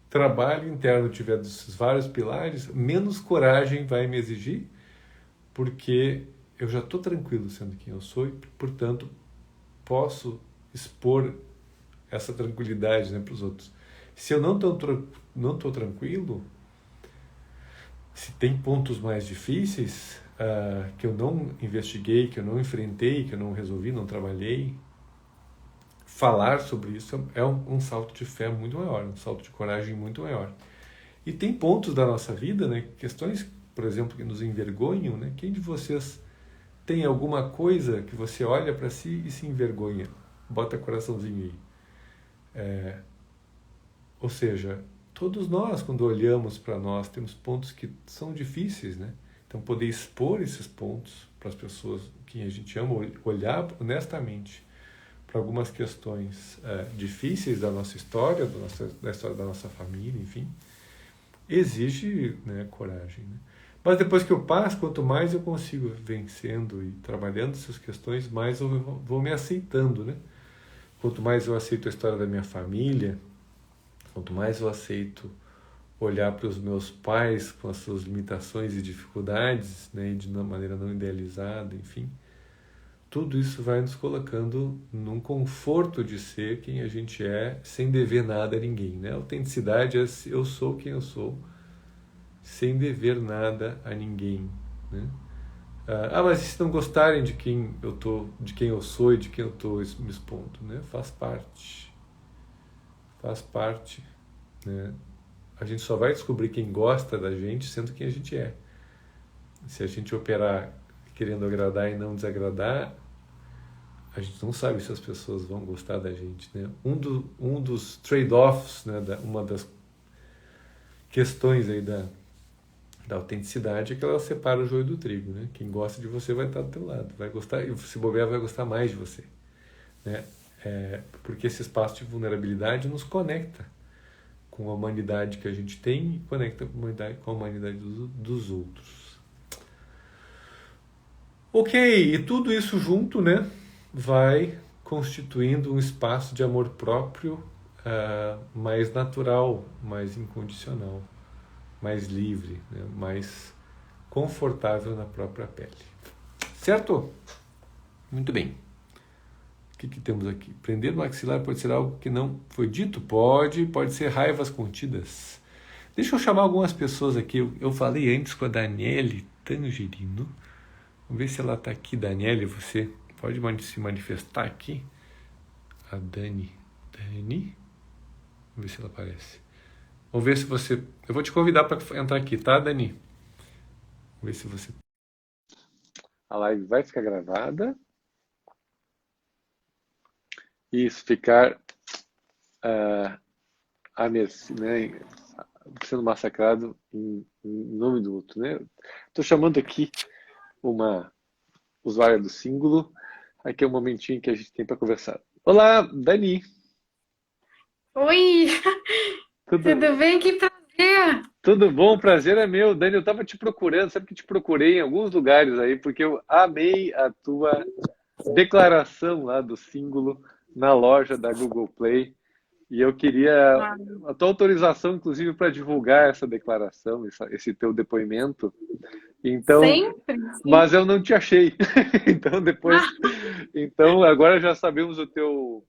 trabalho interno tiver desses vários pilares, menos coragem vai me exigir, porque eu já estou tranquilo sendo quem eu sou e, portanto, posso expor essa tranquilidade, né, para os outros. Se eu não estou tranquilo, se tem pontos mais difíceis que eu não investiguei, que eu não enfrentei, que eu não resolvi, não trabalhei, falar sobre isso é um salto de fé muito maior, um salto de coragem muito maior. E tem pontos da nossa vida, né, questões, por exemplo, que nos envergonham, né? Quem de vocês tem alguma coisa que você olha para si e se envergonha? Bota coraçãozinho aí. Ou seja, todos nós, quando olhamos para nós, temos pontos que são difíceis, né? Então, poder expor esses pontos para as pessoas que a gente ama, olhar honestamente para algumas questões difíceis da nossa história, da história da nossa família, enfim, exige, né, coragem, né? Mas depois que eu passo, quanto mais eu consigo vencendo e trabalhando essas questões, mais eu vou me aceitando, né? Quanto mais eu aceito a história da minha família, quanto mais eu aceito olhar para os meus pais com as suas limitações e dificuldades, né, e de uma maneira não idealizada, enfim, tudo isso vai nos colocando num conforto de ser quem a gente é, sem dever nada a ninguém, né? A autenticidade é eu sou quem eu sou, sem dever nada a ninguém, né? Mas se não gostarem de quem eu tô, de quem eu sou e de quem eu estou me expondo, né? Faz parte, né? A gente só vai descobrir quem gosta da gente sendo quem a gente é. Se a gente operar querendo agradar e não desagradar, a gente não sabe se as pessoas vão gostar da gente, né? Um dos trade-offs, né, uma das questões aí da autenticidade é que ela separa o joio do trigo, né? Quem gosta de você vai estar do teu lado, vai gostar, e se bobear vai gostar mais de você, né? Porque esse espaço de vulnerabilidade nos conecta com a humanidade que a gente tem e conecta com a humanidade dos outros. Ok, e tudo isso junto, né, vai constituindo um espaço de amor próprio mais natural, mais incondicional, mais livre, né, mais confortável na própria pele. Certo? Muito bem. O que temos aqui? Prender no maxilar pode ser algo que não foi dito? Pode ser raivas contidas. Deixa eu chamar algumas pessoas aqui. Eu falei antes com a Daniele Tangerino. Vamos ver se ela está aqui. Daniele, você pode se manifestar aqui? A Dani. Vamos ver se ela aparece. Vamos ver se você... Eu vou te convidar para entrar aqui, tá, Dani? Vamos ver se você... A live vai ficar gravada. E isso ficar a mercê, né, sendo massacrado em nome do outro, né? Estou chamando aqui uma usuária do símbolo. Aqui é um momentinho que a gente tem para conversar. Olá, Dani. Oi, Tudo, tudo bem? Que prazer! tudo bom? Prazer é meu. Dani, eu estava te procurando, sabe que te procurei em alguns lugares aí, porque eu amei a tua declaração lá do símbolo na loja da Google Play. E eu queria Ah, a tua autorização, inclusive, para divulgar essa declaração, esse teu depoimento. Então, sempre, mas sempre. eu não te achei. Então, depois, Ah, então agora já sabemos o teu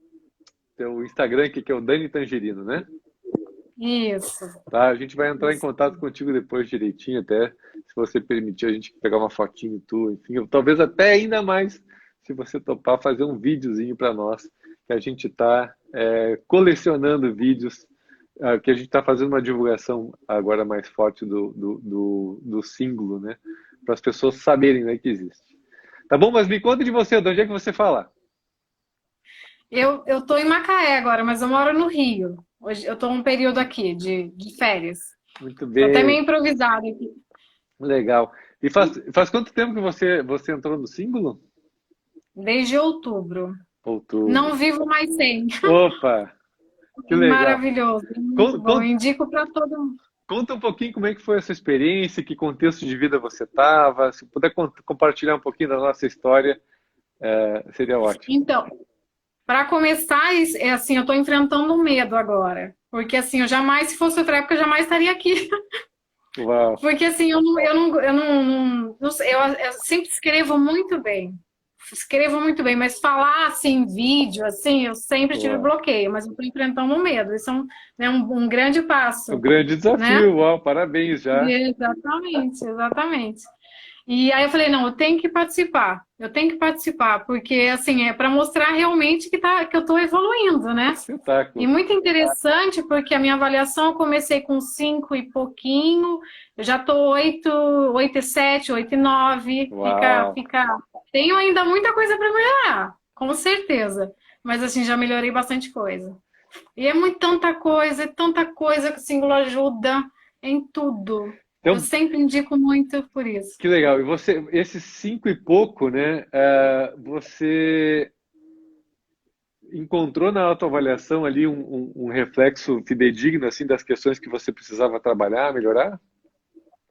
Instagram, que é o Dani Tangerino, né? isso, Tá, a gente vai entrar em isso. contato contigo depois direitinho, até se você permitir a gente pegar uma fotinho tua, enfim, talvez até ainda mais, se você topar fazer um videozinho para nós, que a gente está colecionando vídeos, que a gente está fazendo uma divulgação agora mais forte do símbolo, né? Para as pessoas saberem, né, que existe. Tá bom? Mas me conta de você, de onde é que você fala? Eu tô em Macaé agora, mas eu moro no Rio. Hoje eu tô um período aqui de férias. Muito Tô até meio bem, improvisada aqui. legal. E faz quanto tempo que você entrou no símbolo? Desde outubro. Outubro. Não vivo mais sem. Opa, que legal. Maravilhoso, muito Con- bom. Eu con- indico para todo mundo. Conta um pouquinho como é que foi essa experiência, que contexto de vida você estava. Se puder compartilhar um pouquinho da nossa história, seria ótimo. Então, para começar, é assim, eu tô enfrentando um medo agora. Porque assim, eu jamais, se fosse outra época, eu jamais estaria aqui. Uau, Porque assim, não sei, eu sempre escrevo muito bem. Escrevo muito bem, mas falar assim, em vídeo, assim, eu sempre tive uau. bloqueio, mas eu estou enfrentando um medo. Isso é um grande Um passo, grande né? desafio, uau, parabéns já. Exatamente, exatamente. E aí eu falei, não, eu tenho que participar. Eu tenho que participar, porque assim, é para mostrar realmente que eu estou evoluindo, Que né? E espetáculo. muito interessante, porque a minha avaliação eu comecei com 5 e pouquinho, eu já estou 8,7, 8,9. Uau. Tenho ainda muita coisa para melhorar, com certeza. Mas assim, já melhorei bastante coisa. E é muito é tanta coisa que o símbolo ajuda em tudo. Eu Então, sempre indico muito por isso. que legal. E você, esses cinco e pouco, né? Você encontrou na autoavaliação ali um reflexo fidedigno assim das questões que você precisava trabalhar, melhorar?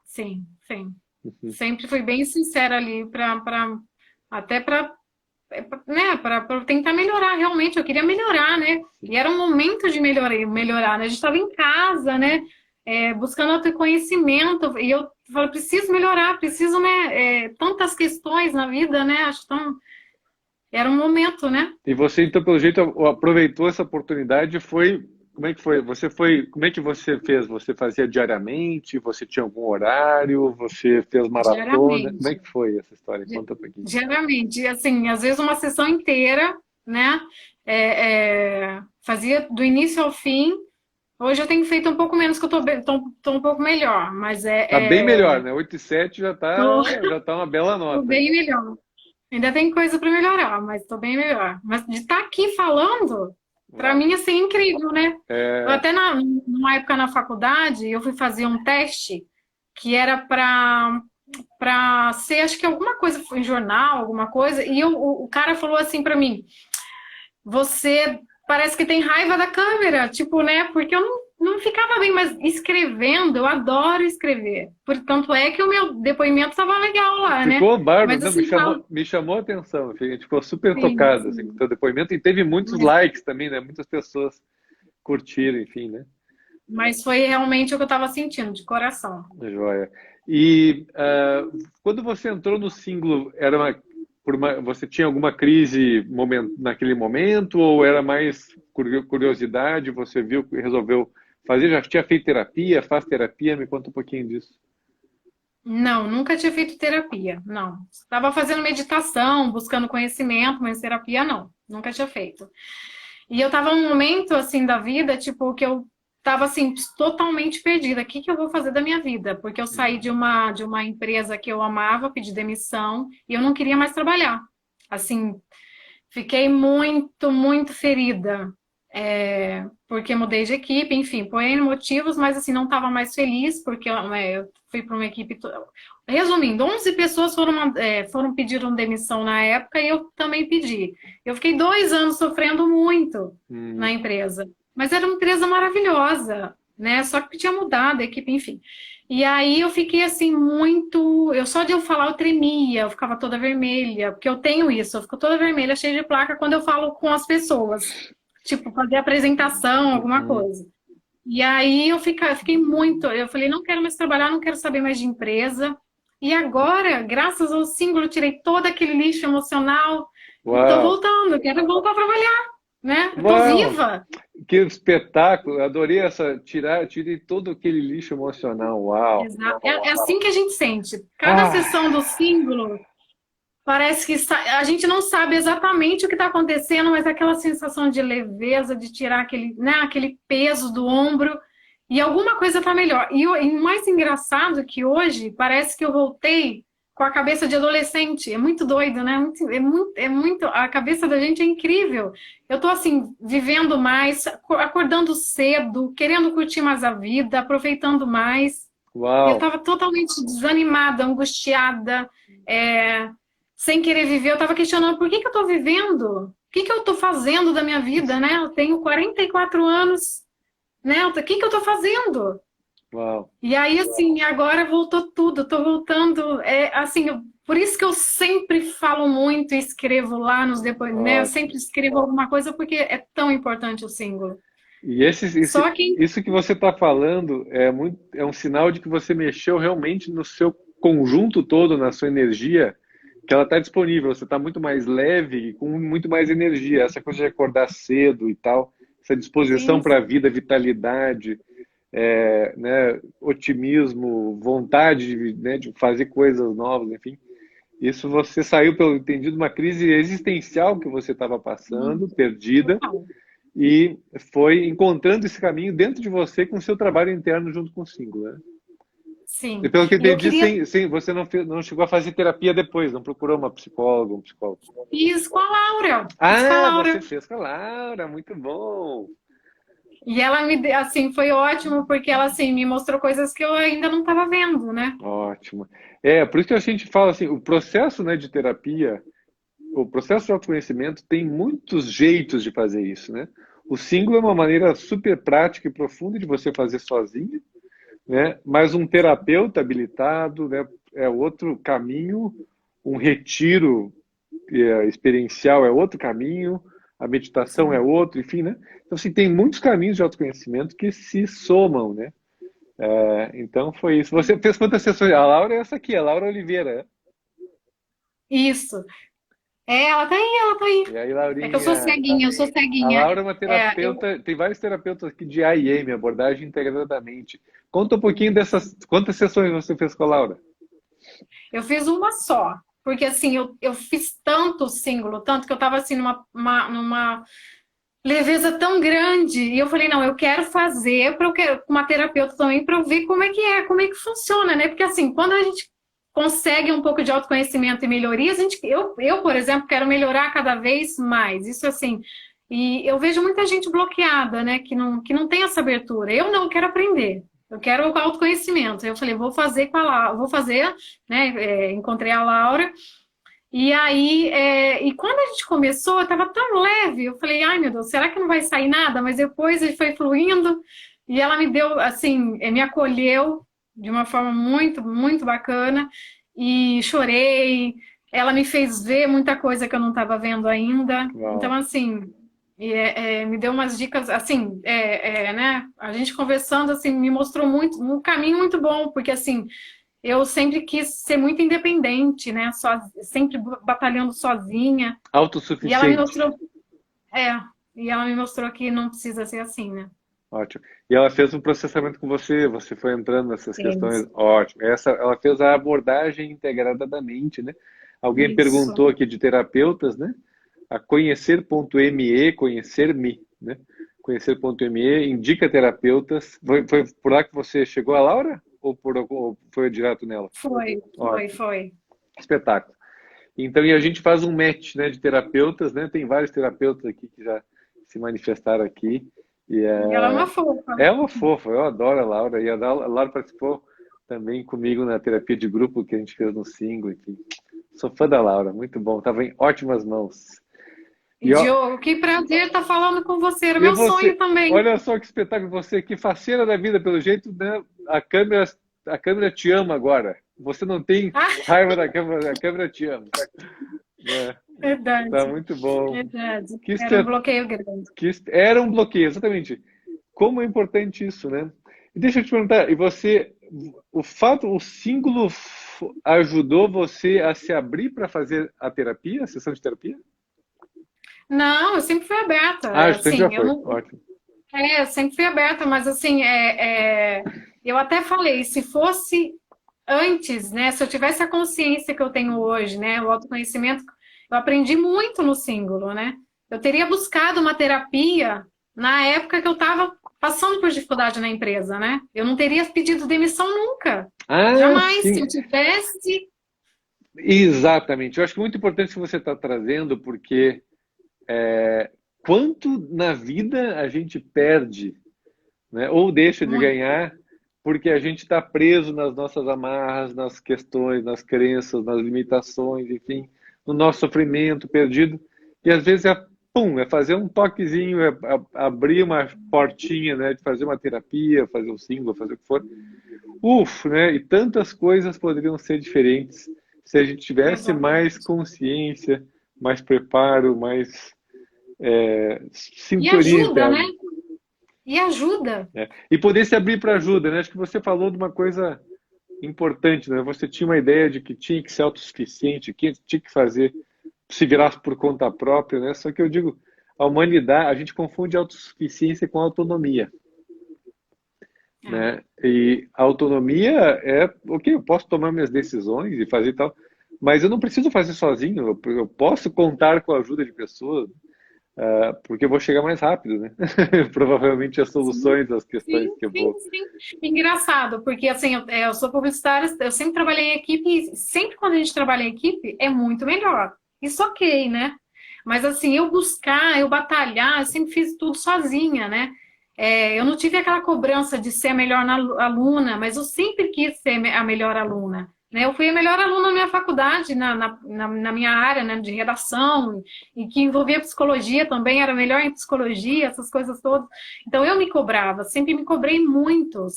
Sim, sim. Uhum. Sempre fui bem sincera ali até para né, para tentar melhorar realmente. Eu queria melhorar, né? E era um momento de melhorar, né? A gente estava em casa, né? Buscando autoconhecimento e eu falei, preciso melhorar, preciso, né? Tantas questões na vida, né? Acho tão era um momento, né? E você, então, pelo jeito, aproveitou essa oportunidade e foi. Como é que foi? Como é que você fez? Você fazia diariamente? Você tinha algum horário? Você fez maratona? Como é Diariamente. que foi essa história? Di- Conta um pouquinho. Diariamente. E, assim, às vezes uma sessão inteira, né? Fazia do início ao fim. Hoje eu tenho feito um pouco menos, que eu tô um pouco melhor, mas Tá bem melhor, né? 8 e 7 tô, já tá uma bela tô nota, hein? bem melhor. Ainda tem coisa para melhorar, mas tô bem melhor. Mas de estar aqui falando, para Uau. mim, assim, é incrível, né? Eu É, até numa época na faculdade, eu fui fazer um teste que era para ser, acho que alguma coisa em jornal, alguma coisa, e o cara falou assim para mim: você parece que tem raiva da câmera, tipo, né? Porque eu não ficava bem, mas escrevendo, eu adoro escrever. Portanto, é que o meu depoimento estava legal lá, né? ficou bárbaro, Mas não, assim, fala, me chamou a atenção. A gente ficou super sim, tocado assim, com o sim. teu depoimento e teve muitos Mas, likes também, né? Muitas pessoas curtiram, enfim, né? mas foi realmente o que eu estava sentindo, de coração. Joia. E quando você entrou no single, você tinha alguma crise naquele momento ou era mais curiosidade? Você viu que resolveu fazer? Já tinha feito terapia? Faz terapia? Me conta um pouquinho disso. Não, nunca tinha feito terapia, não. Estava fazendo meditação, buscando conhecimento, mas terapia não, nunca tinha feito. E eu estava num momento assim da vida, tipo, que eu estava assim totalmente perdida. O que que eu vou fazer da minha vida? Porque eu saí de uma empresa que eu amava, pedi demissão e eu não queria mais trabalhar. Assim, fiquei muito, muito ferida. porque mudei de equipe, enfim, por N motivos, mas assim, não estava mais feliz, porque eu fui para uma equipe. Resumindo, 11 pessoas foram pediram demissão na época e eu também pedi. Eu fiquei 2 anos sofrendo muito na empresa, mas era uma empresa maravilhosa, né? Só que tinha mudado a equipe, enfim. E aí eu fiquei assim muito. Só de eu falar eu tremia, eu ficava toda vermelha, porque eu tenho isso, eu fico toda vermelha, cheia de placa quando eu falo com as pessoas. Tipo, fazer apresentação, alguma coisa. E aí fiquei muito. Eu falei, não quero mais trabalhar, não quero saber mais de empresa. E agora, graças ao símbolo, eu tirei todo aquele lixo emocional e tô Uau! voltando, quero voltar a trabalhar, né? Eu tô Uau! viva. Que espetáculo! Adorei tirei todo aquele lixo emocional. Uau! Exato. É assim que a gente sente. Cada Ah, sessão do símbolo parece que a gente não sabe exatamente o que está acontecendo, mas aquela sensação de leveza, de tirar aquele, né, aquele peso do ombro e alguma coisa está melhor. E o mais engraçado é que hoje parece que eu voltei com a cabeça de adolescente. É muito doido, né? A cabeça da gente é incrível. Eu estou assim, vivendo mais, acordando cedo, querendo curtir mais a vida, aproveitando mais. Eu uau! estava totalmente desanimada, angustiada, sem querer viver. Eu estava questionando por que eu estou vivendo? O que eu estou fazendo da minha vida, né? Eu tenho 44 anos, né? O que eu estou fazendo? Uau! E aí, assim, agora voltou tudo. Estou voltando, assim, por isso que eu sempre falo muito e escrevo lá nos depoimentos, né? Eu Ótimo. sempre escrevo alguma coisa porque é tão importante o símbolo. E Só que, isso que você está falando é um sinal de que você mexeu realmente no seu conjunto todo, na sua energia, que ela está disponível. Você está muito mais leve, com muito mais energia. Essa coisa de acordar cedo e tal, essa disposição sim, para a vida, vitalidade, né, otimismo, vontade né, de fazer coisas novas, enfim. Isso você saiu, pelo entendido, de uma crise existencial que você estava passando, perdida, total. e foi encontrando esse caminho dentro de você com o seu trabalho interno junto com o símbolo, né? E Sim. pelo que eu E eu entendi, queria você não chegou a fazer terapia depois, não procurou uma psicóloga, um psicólogo. Fiz com a Laura. Fiz com a Ah, você Laura. fez com a Laura, muito bom. E ela assim, foi ótimo, porque ela, assim, me mostrou coisas que eu ainda não estava vendo, né? Ótimo. Por isso que a gente fala assim, o processo, né, de terapia, o processo de autoconhecimento tem muitos jeitos de fazer isso, né? O single é uma maneira super prática e profunda de você fazer sozinho, né? Mas um terapeuta habilitado, né, é outro caminho, um retiro experiencial é outro caminho, a meditação é Sim. outro, enfim, né? Então, assim, tem muitos caminhos de autoconhecimento que se somam, né? Então, foi isso. Você fez quantas sessões? A Laura é essa aqui, a Laura Oliveira, né? Isso. Ela tá aí, ela tá aí. E aí, É que eu sou Laurinha, ceguinha, eu sou a ceguinha. Laura é uma Eu, terapeuta, tem vários terapeutas aqui de AIM, abordagem integrada da mente. Conta um pouquinho dessas, quantas sessões você fez com a Laura? eu fiz uma só. Porque, assim, eu fiz tanto símbolo, tanto que eu tava, assim, numa leveza tão grande. E eu falei, não, eu quero fazer para eu quero com uma terapeuta também para eu ver como é que funciona, né? Porque assim, quando a gente consegue um pouco de autoconhecimento e melhorias, por exemplo, quero melhorar cada vez mais. Isso assim, e eu vejo muita gente bloqueada, né? Que não tem essa abertura. Eu não eu quero aprender. Eu quero autoconhecimento. Eu falei, vou fazer com a Laura, vou fazer, né? Encontrei a Laura. E aí, e quando a gente começou, eu estava tão leve, eu falei, ai meu Deus, será que não vai sair nada? Mas depois ele foi fluindo e ela me deu, assim, me acolheu de uma forma muito, muito bacana e chorei. Ela me fez ver muita coisa que eu não estava vendo ainda. Então, Uau. assim, me deu umas dicas, assim, né? A gente conversando, assim, me mostrou muito, um caminho muito bom, porque, assim, eu sempre quis ser muito independente, né? Sempre batalhando sozinha. E ela me Autossuficiente. mostrou, é, e ela me mostrou que não precisa ser assim, né? Ótimo. E ela fez um processamento com você, você foi entrando nessas questões. Isso. Ótimo. Ela fez a abordagem integrada da mente, né? Alguém Isso. perguntou aqui de terapeutas, né? A conhecer.me, conhecer-me, né? Conhecer.me indica terapeutas. Foi por lá que você chegou a Laura? Ou foi direto nela? Ótimo. Foi. Espetáculo. Então, e a gente faz um match, né, de terapeutas, né? Tem vários terapeutas aqui que já se manifestar aqui. Ela é uma fofa. É uma fofa, eu adoro a Laura. E a Laura participou também comigo na terapia de grupo que a gente fez no Single. Enfim. Sou fã da Laura, muito bom. Estava em ótimas mãos. E Diogo, que prazer estar falando com você. Era E meu você, sonho também. olha só que espetáculo, você que faceira da vida, pelo jeito, né? A câmera te ama agora. Você não tem raiva da câmera, a câmera te ama. Verdade. Tá muito bom. Verdade. Era um bloqueio grande. Era um bloqueio, exatamente. Como é importante isso, né? E deixa eu te perguntar, e você, o símbolo ajudou você a se abrir para fazer a terapia, a sessão de terapia? Não, eu sempre fui aberta. Sempre já foi. Ótimo. Eu sempre fui aberta, mas assim, eu até falei, se fosse antes, né, se eu tivesse a consciência que eu tenho hoje, né, o autoconhecimento, eu aprendi muito no símbolo, né? Eu teria buscado uma terapia na época que eu estava passando por dificuldade na empresa, né? Eu não teria pedido demissão nunca. Jamais, sim. se eu tivesse... Exatamente. Eu acho que é muito importante que você está trazendo, porque quanto na vida a gente perde, né? Ou deixa de ganhar, porque a gente está preso nas nossas amarras, nas questões, nas crenças, nas limitações, enfim, no nosso sofrimento perdido. E às vezes é fazer um toquezinho, abrir uma portinha, né? De fazer uma terapia, fazer um símbolo, fazer o que for. Né? E tantas coisas poderiam ser diferentes se a gente tivesse mais consciência, mais preparo, mais sintonia. E ajuda, né? E ajuda. E poder se abrir para ajuda, né? Acho que você falou de uma coisa importante, né? Você tinha uma ideia de que tinha que ser autossuficiente, que tinha que fazer, se virar por conta própria, né? Só que eu digo, a humanidade, a gente confunde autossuficiência com autonomia. Né? E a autonomia ok, eu posso tomar minhas decisões e fazer tal, mas eu não preciso fazer sozinho, eu posso contar com a ajuda de pessoas, porque eu vou chegar mais rápido, né? Provavelmente as soluções, as questões que eu vou... Sim. Engraçado, porque assim, eu sou publicitária, eu sempre trabalhei em equipe, e sempre quando a gente trabalha em equipe, é muito melhor. Isso ok, né? Mas assim, eu batalhar, eu sempre fiz tudo sozinha, né? Eu não tive aquela cobrança de ser a melhor aluna, mas eu sempre quis ser a melhor aluna. Né? Eu fui a melhor aluna na minha faculdade, na minha área, né, de redação, e que envolvia psicologia também, era melhor em psicologia, essas coisas todas. Então eu me cobrava, sempre me cobrei muito.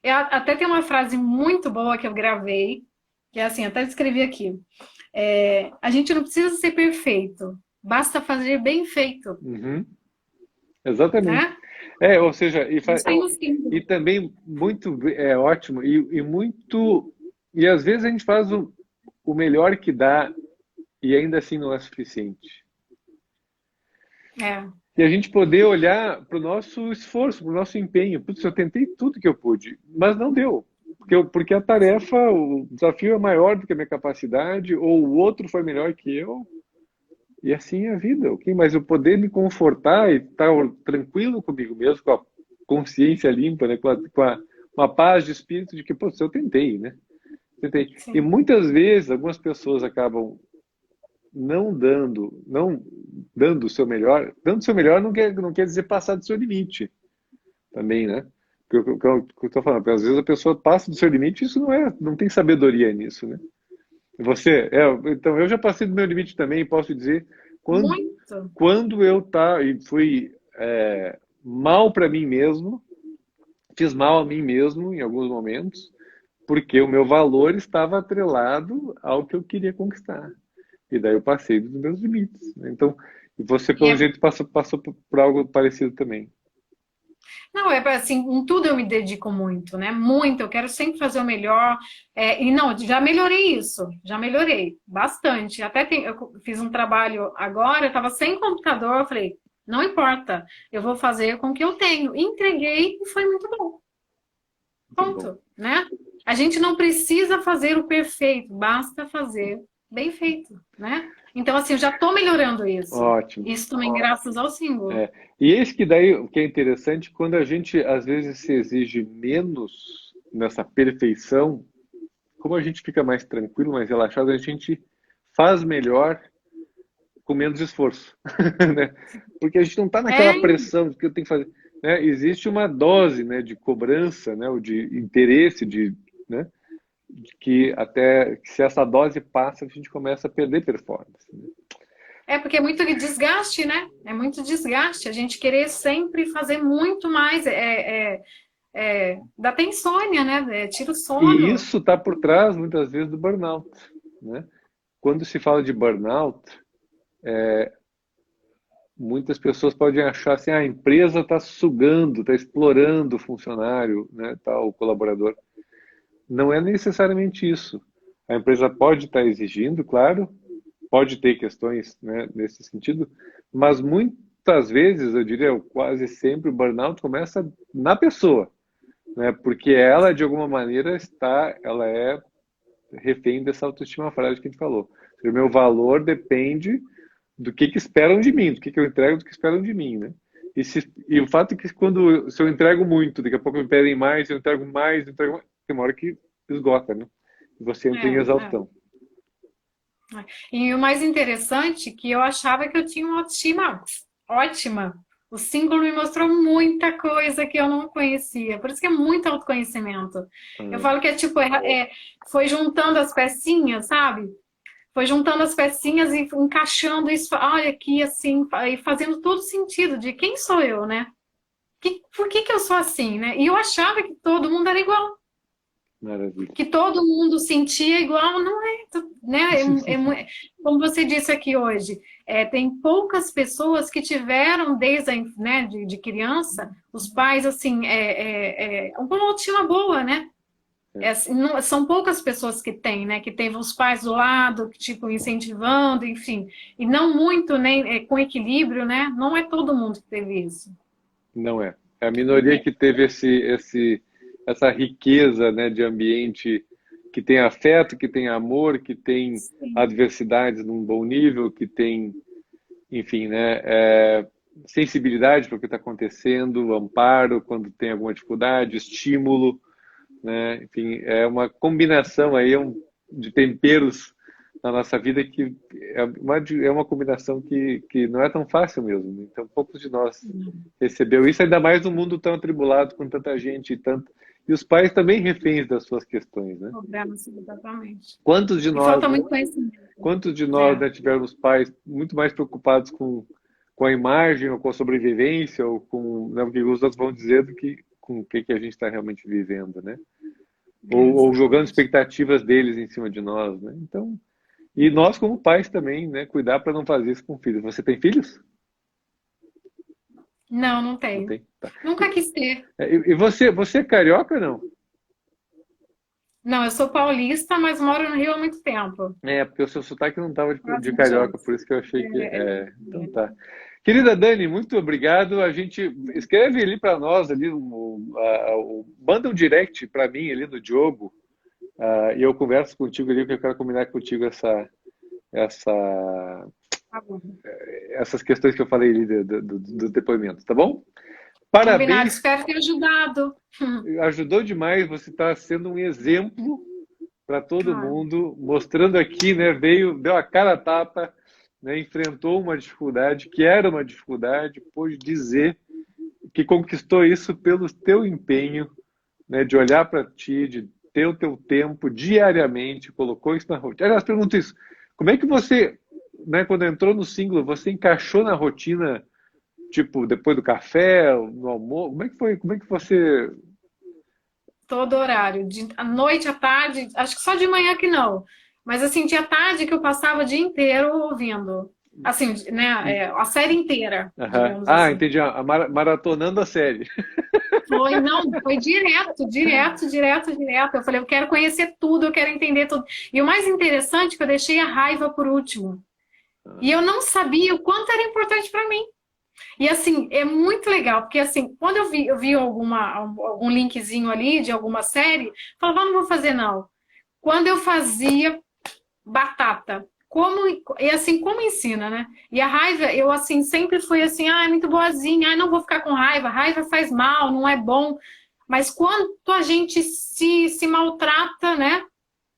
Até tem uma frase muito boa que eu gravei, que é assim, até escrevi aqui. A gente não precisa ser perfeito, basta fazer bem feito. Uhum. Exatamente. Né? Ou seja, e também muito ótimo e muito, e às vezes a gente faz o melhor que dá e ainda assim não é suficiente. E a gente poder olhar para o nosso esforço, para o nosso empenho. Putz, eu tentei tudo que eu pude, mas não deu. Porque a tarefa, o desafio é maior do que a minha capacidade, ou o outro foi melhor que eu. E assim é a vida, ok? Mas eu poder me confortar e estar tranquilo comigo mesmo, com a consciência limpa, né? com uma paz de espírito de que, pô, eu tentei, né? Tentei. E muitas vezes, algumas pessoas acabam não dando o seu melhor. Dando o seu melhor não quer dizer passar do seu limite também, né? Porque o que eu estou falando, porque às vezes a pessoa passa do seu limite e isso não tem sabedoria nisso, né? Então eu já passei do meu limite também, posso dizer, quando eu fui mal para mim mesmo, fiz mal a mim mesmo em alguns momentos, porque o meu valor estava atrelado ao que eu queria conquistar. E daí eu passei dos meus limites. Né? Então, você, pelo jeito, passou por algo parecido também. Não, assim, em tudo eu me dedico muito, né? Muito, eu quero sempre fazer o melhor. E não, já melhorei isso, já melhorei bastante. Eu fiz um trabalho agora, eu estava sem computador, eu falei, não importa, eu vou fazer com o que eu tenho. Entreguei e foi muito bom. Ponto, né? A gente não precisa fazer o perfeito, basta fazer bem feito, né? Então, assim, eu já estou melhorando isso. Ótimo. Isso também graças ao símbolo. E esse que daí, o que é interessante, quando a gente, às vezes, se exige menos nessa perfeição, como a gente fica mais tranquilo, mais relaxado, a gente faz melhor com menos esforço, né? Porque a gente não está naquela pressão de que eu tenho que fazer. Né? Existe uma dose, né, de cobrança, né, ou de interesse, né, de que até que se essa dose passa, a gente começa a perder performance. Né? Porque é muito desgaste, né? É muito desgaste. A gente querer sempre fazer muito mais. Dá até insônia, né? Tira o sono. E isso está por trás, muitas vezes, do burnout. Né? Quando se fala de burnout, muitas pessoas podem achar assim, a empresa está sugando, está explorando o funcionário, né, tá, o colaborador. Não é necessariamente isso. A empresa pode estar exigindo, claro, pode ter questões, né, nesse sentido, mas muitas vezes, eu diria quase sempre, o burnout começa na pessoa, né, porque ela, de alguma maneira, ela é refém dessa autoestima frágil que a gente falou. O meu valor depende do que esperam de mim, do que eu entrego, do que esperam de mim, né? E o fato é que se eu entrego muito, daqui a pouco me pedem mais, eu entrego mais, tem uma hora que esgota, né? E você entra em exaustão. E o mais interessante é que eu achava que eu tinha uma autoestima ótima. O símbolo me mostrou muita coisa que eu não conhecia. Por isso que é muito autoconhecimento. Eu falo que foi juntando as pecinhas, sabe? Foi juntando as pecinhas e encaixando isso, olha aqui, assim, e fazendo todo sentido de quem sou eu, né? Por que eu sou assim, né? E eu achava que todo mundo era igual. Maravilha. Que todo mundo sentia igual, não é, né? Como você disse aqui hoje, tem poucas pessoas que tiveram desde né, de criança, os pais, assim, uma autoestima boa, né? São poucas pessoas que têm, né? Que teve os pais do lado, tipo, incentivando, enfim. E não muito, né, com equilíbrio, né? Não é todo mundo que teve isso. Não é. É a minoria que teve essa riqueza, né, de ambiente que tem afeto, que tem amor, que tem adversidades num bom nível, que tem, enfim, né, sensibilidade para o que está acontecendo, amparo quando tem alguma dificuldade, estímulo, né? Enfim, é uma combinação aí de temperos na nossa vida que é uma combinação que não é tão fácil mesmo. Né? Então, poucos de nós recebeu isso, ainda mais num mundo tão atribulado com tanta gente e os pais também reféns das suas questões, né? Exatamente. Quantos de nós, falta muito conhecimento. Quantos de nós né, tivemos pais muito mais preocupados com a imagem ou com a sobrevivência ou com o que os outros vão dizer do que com o que a gente está realmente vivendo, né? Ou jogando expectativas deles em cima de nós, né? Então, e nós como pais também, né? Cuidar para não fazer isso com filhos. Você tem filhos? Não tenho. Não tem? Tá. Nunca quis ter. E você é carioca ou não? Não, eu sou paulista, mas moro no Rio há muito tempo. Porque o seu sotaque não estava de carioca, por isso que eu achei que... Então tá. Querida Dani, muito obrigado. A gente escreve ali para nós, ali, manda um direct para mim ali no Diogo, e eu converso contigo ali, porque eu quero combinar contigo essas questões que eu falei ali do depoimento, tá bom? Parabéns. Combinado, espero ter ajudado. Ajudou demais, você está sendo um exemplo para todo mundo, mostrando aqui, né? Deu a cara a tapa, né, enfrentou uma dificuldade, que era uma dificuldade, pôde dizer que conquistou isso pelo teu empenho, né, de olhar para ti, de ter o teu tempo diariamente, colocou isso na rotina. Aliás, pergunto isso, como é que você, né, quando entrou no Singular, você encaixou na rotina, tipo, depois do café, no almoço, como é que você... Todo horário, à noite, à tarde, acho que só de manhã que não. Mas, assim, tinha tarde que eu passava o dia inteiro ouvindo. Assim, né? A série inteira. Assim. Entendi. Maratonando a série. Foi direto. Eu falei, eu quero conhecer tudo, eu quero entender tudo. E o mais interessante é que eu deixei a raiva por último. E eu não sabia o quanto era importante para mim. E, assim, é muito legal, porque, assim, quando eu vi algum linkzinho ali de alguma série, eu falava, não vou fazer, não. Quando eu fazia... batata. E assim, como ensina, né? E a raiva, eu assim, sempre fui assim, é muito boazinha, não vou ficar com raiva faz mal, não é bom. Mas quando a gente se maltrata, né?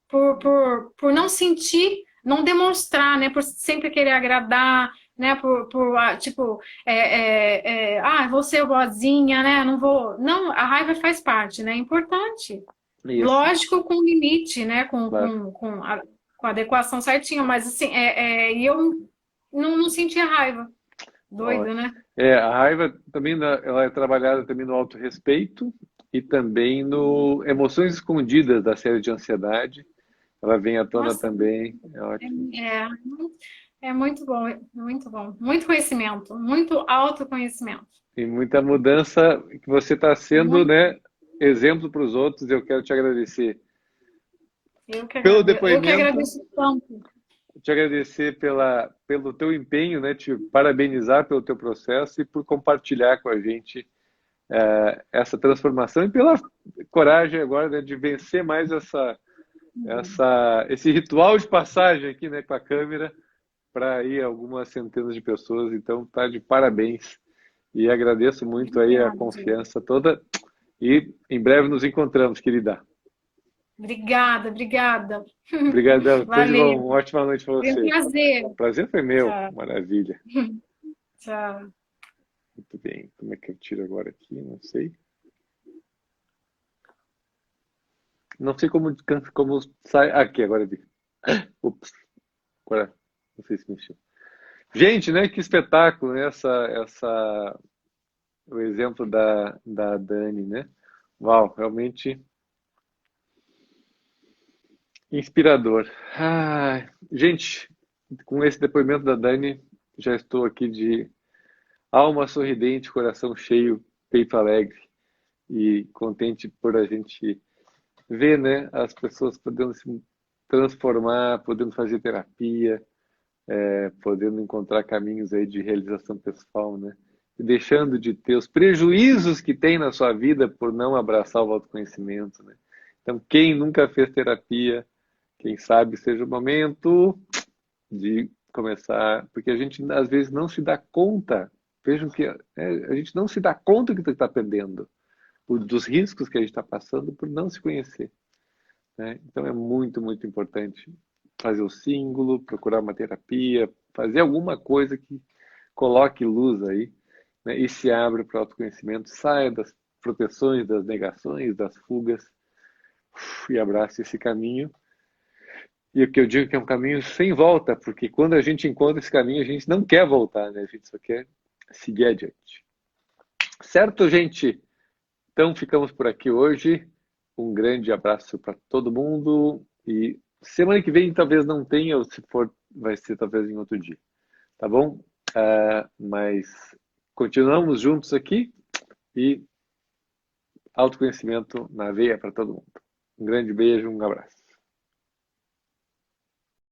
Por não sentir não demonstrar, né? Por sempre querer agradar, né? Tipo, vou ser boazinha, né? Não vou. Não, a raiva faz parte, né? É importante. Isso, Lógico, com limite, né? claro. Com a adequação certinha, mas assim, e eu não sentia raiva. Doido, Ótimo. né? A raiva também ela é trabalhada também no autorrespeito e também no emoções escondidas da série de ansiedade. Ela vem à tona Nossa, também. É ótimo. é, é muito bom, muito bom. Muito conhecimento, muito autoconhecimento. E muita mudança que você está sendo, Muito. né, exemplo para os outros. Eu quero te agradecer Eu que pelo agradeço. Eu que depoimento, agradeço tanto. te agradecer pelo teu empenho, né, te parabenizar pelo teu processo e por compartilhar com a gente essa transformação e pela coragem agora, né, de vencer mais esse ritual de passagem aqui, né, com a câmera para aí algumas centenas de pessoas. Então, tá de parabéns e agradeço muito aí a Obrigada, Diego. confiança toda e em breve nos encontramos, querida. Obrigada, obrigada. Obrigadão, tudo de bom, Valeu. uma ótima noite para Foi um você. prazer. Prazer foi meu, Tchau. maravilha. Tchau. Muito bem, como é que eu tiro agora aqui? Não sei. Não sei como sai. Aqui, agora vi. Ups, agora não sei se mexeu. Gente, né? Que espetáculo, né? O exemplo da Dani, né? Uau, realmente inspirador. Gente, com esse depoimento da Dani, já estou aqui de alma sorridente, coração cheio, peito alegre e contente por a gente ver, né, as pessoas podendo se transformar, podendo fazer terapia, podendo encontrar caminhos aí de realização pessoal, né? E deixando de ter os prejuízos que tem na sua vida por não abraçar o autoconhecimento, né? Então, quem nunca fez terapia, quem sabe seja o momento de começar, porque a gente às vezes não se dá conta, vejam que a gente não se dá conta que está perdendo, dos riscos que a gente está passando por não se conhecer, né? Então é muito, muito importante fazer o símbolo, procurar uma terapia, fazer alguma coisa que coloque luz aí, né? E se abre para o autoconhecimento, saia das proteções, das negações, das fugas e abrace esse caminho. E o que eu digo que é um caminho sem volta, porque quando a gente encontra esse caminho, a gente não quer voltar, né? A gente só quer seguir adiante. Certo, gente? Então ficamos por aqui hoje. Um grande abraço para todo mundo e semana que vem talvez não tenha, ou se for, vai ser talvez em outro dia, tá bom? Mas continuamos juntos aqui e autoconhecimento na veia para todo mundo. Um grande beijo, um abraço.